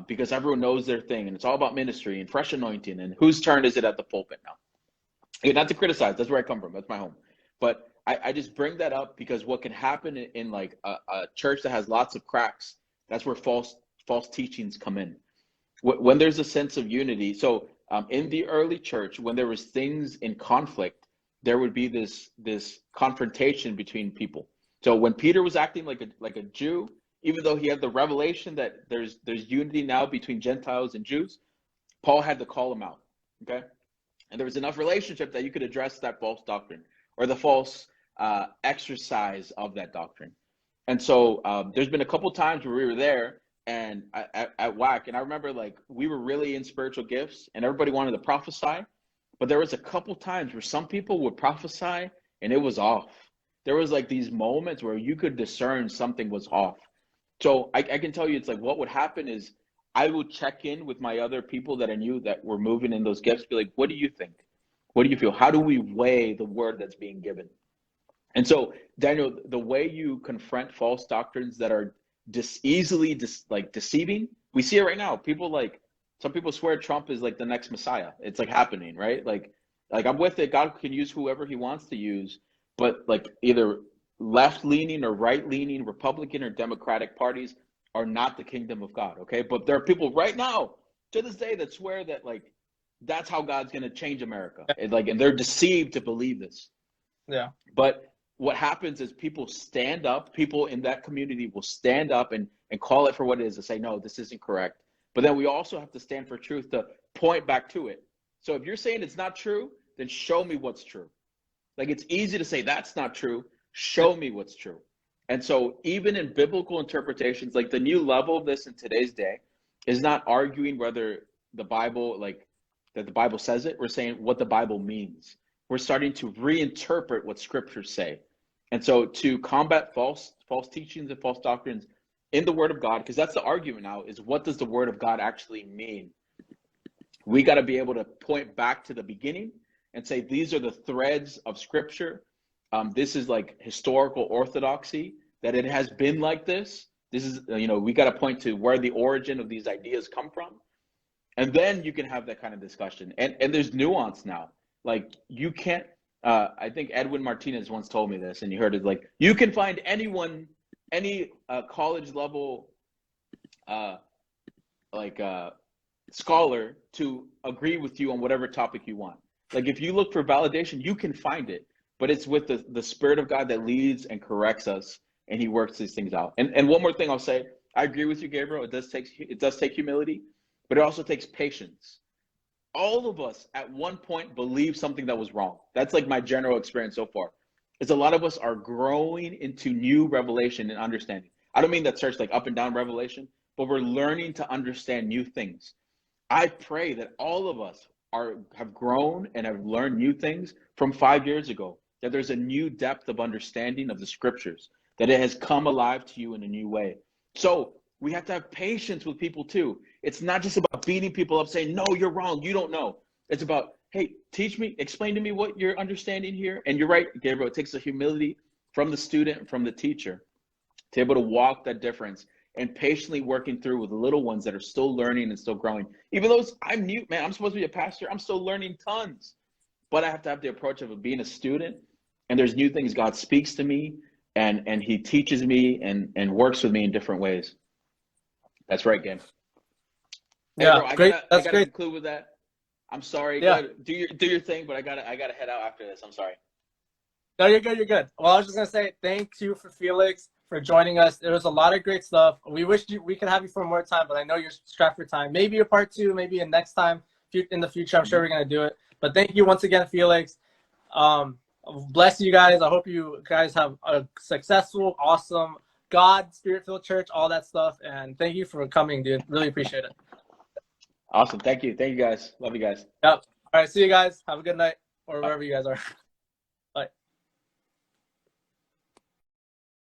because everyone knows their thing, and it's all about ministry and fresh anointing and whose turn is it at the pulpit now. Again, not to criticize, that's where I come from, that's my home. But I just bring that up because what can happen in like a church that has lots of cracks, that's where false teachings come in. When there's a sense of unity, so in the early church, when there was things in conflict, there would be this confrontation between people. So when Peter was acting like a Jew, even though he had the revelation that there's unity now between Gentiles and Jews, Paul had to call him out. Okay, and there was enough relationship that you could address that false doctrine or the false exercise of that doctrine. And so there's been a couple times where we were there and at WAC, and I remember like we were really in spiritual gifts and everybody wanted to prophesy, but there was a couple times where some people would prophesy and it was off. There was like these moments where you could discern something was off. So I can tell you, it's like what would happen is I would check in with my other people that I knew that were moving in those gifts, be like, what do you think? What do you feel? How do we weigh the word that's being given? And so, Daniel, the way you confront false doctrines that are easily deceiving, we see it right now. Some people swear Trump is like the next Messiah. It's like happening, right? Like I'm with it. God can use whoever he wants to use, but like either left-leaning or right-leaning Republican or Democratic parties are not the kingdom of God, okay? But there are people right now, to this day, that swear that like that's how God's going to change America. And they're deceived to believe this. Yeah. But what happens is people stand up, people in that community will stand up and call it for what it is and say, no, this isn't correct. But then we also have to stand for truth to point back to it. So if you're saying it's not true, then show me what's true. Like it's easy to say that's not true. Show me what's true. And so even in biblical interpretations, like the new level of this in today's day is not arguing whether the Bible, like that the Bible says it. We're saying what the Bible means. We're starting to reinterpret what scriptures say. And so to combat false teachings and false doctrines in the word of God, because that's the argument now, is what does the word of God actually mean? We got to be able to point back to the beginning and say, these are the threads of scripture. This is like historical orthodoxy, that it has been like this. This is, we got to point to where the origin of these ideas come from. And then you can have that kind of discussion. And there's nuance now. Like you can't, I think Edwin Martinez once told me this, and you heard it, like you can find anyone, any college level scholar to agree with you on whatever topic you want. Like if you look for validation, you can find it, but it's with the Spirit of God that leads and corrects us, and he works these things out. And one more thing I'll say, I agree with you, Gabriel. It does take humility, but it also takes patience. All of us at one point believed something that was wrong. That's like my general experience so far. Is a lot of us are growing into new revelation and understanding. I don't mean that church like up and down revelation, but we're learning to understand new things. I pray that all of us have grown and have learned new things from 5 years ago, that there's a new depth of understanding of the scriptures, that it has come alive to you in a new way. So we have to have patience with people too. It's not just about beating people up saying, no, you're wrong, you don't know. It's about, hey, teach me, explain to me what you're understanding here. And you're right, Gabriel, it takes the humility from the student, from the teacher, to be able to walk that difference and patiently working through with the little ones that are still learning and still growing. Even though I'm new, man, I'm supposed to be a pastor, I'm still learning tons. But I have to have the approach of being a student, and there's new things God speaks to me, and he teaches me and works with me in different ways. That's right, Gabe. Yeah, hey, bro, great. I gotta conclude with that. I'm sorry. Yeah. Do your thing, but I gotta head out after this. I'm sorry. No, you're good. You're good. Well, I was just gonna say thank you for Felix for joining us. There was a lot of great stuff. We wish we could have you for more time, but I know you're strapped for time. Maybe a part 2, maybe a next time in the future. I'm sure we're gonna do it. But thank you once again, Felix. Bless you guys. I hope you guys have a successful, awesome, God, Spirit-filled church, all that stuff. And thank you for coming, dude. Really appreciate it. Awesome. Thank you. Thank you, guys. Love you guys. Yep. All right. See you guys. Have a good night or wherever you guys are.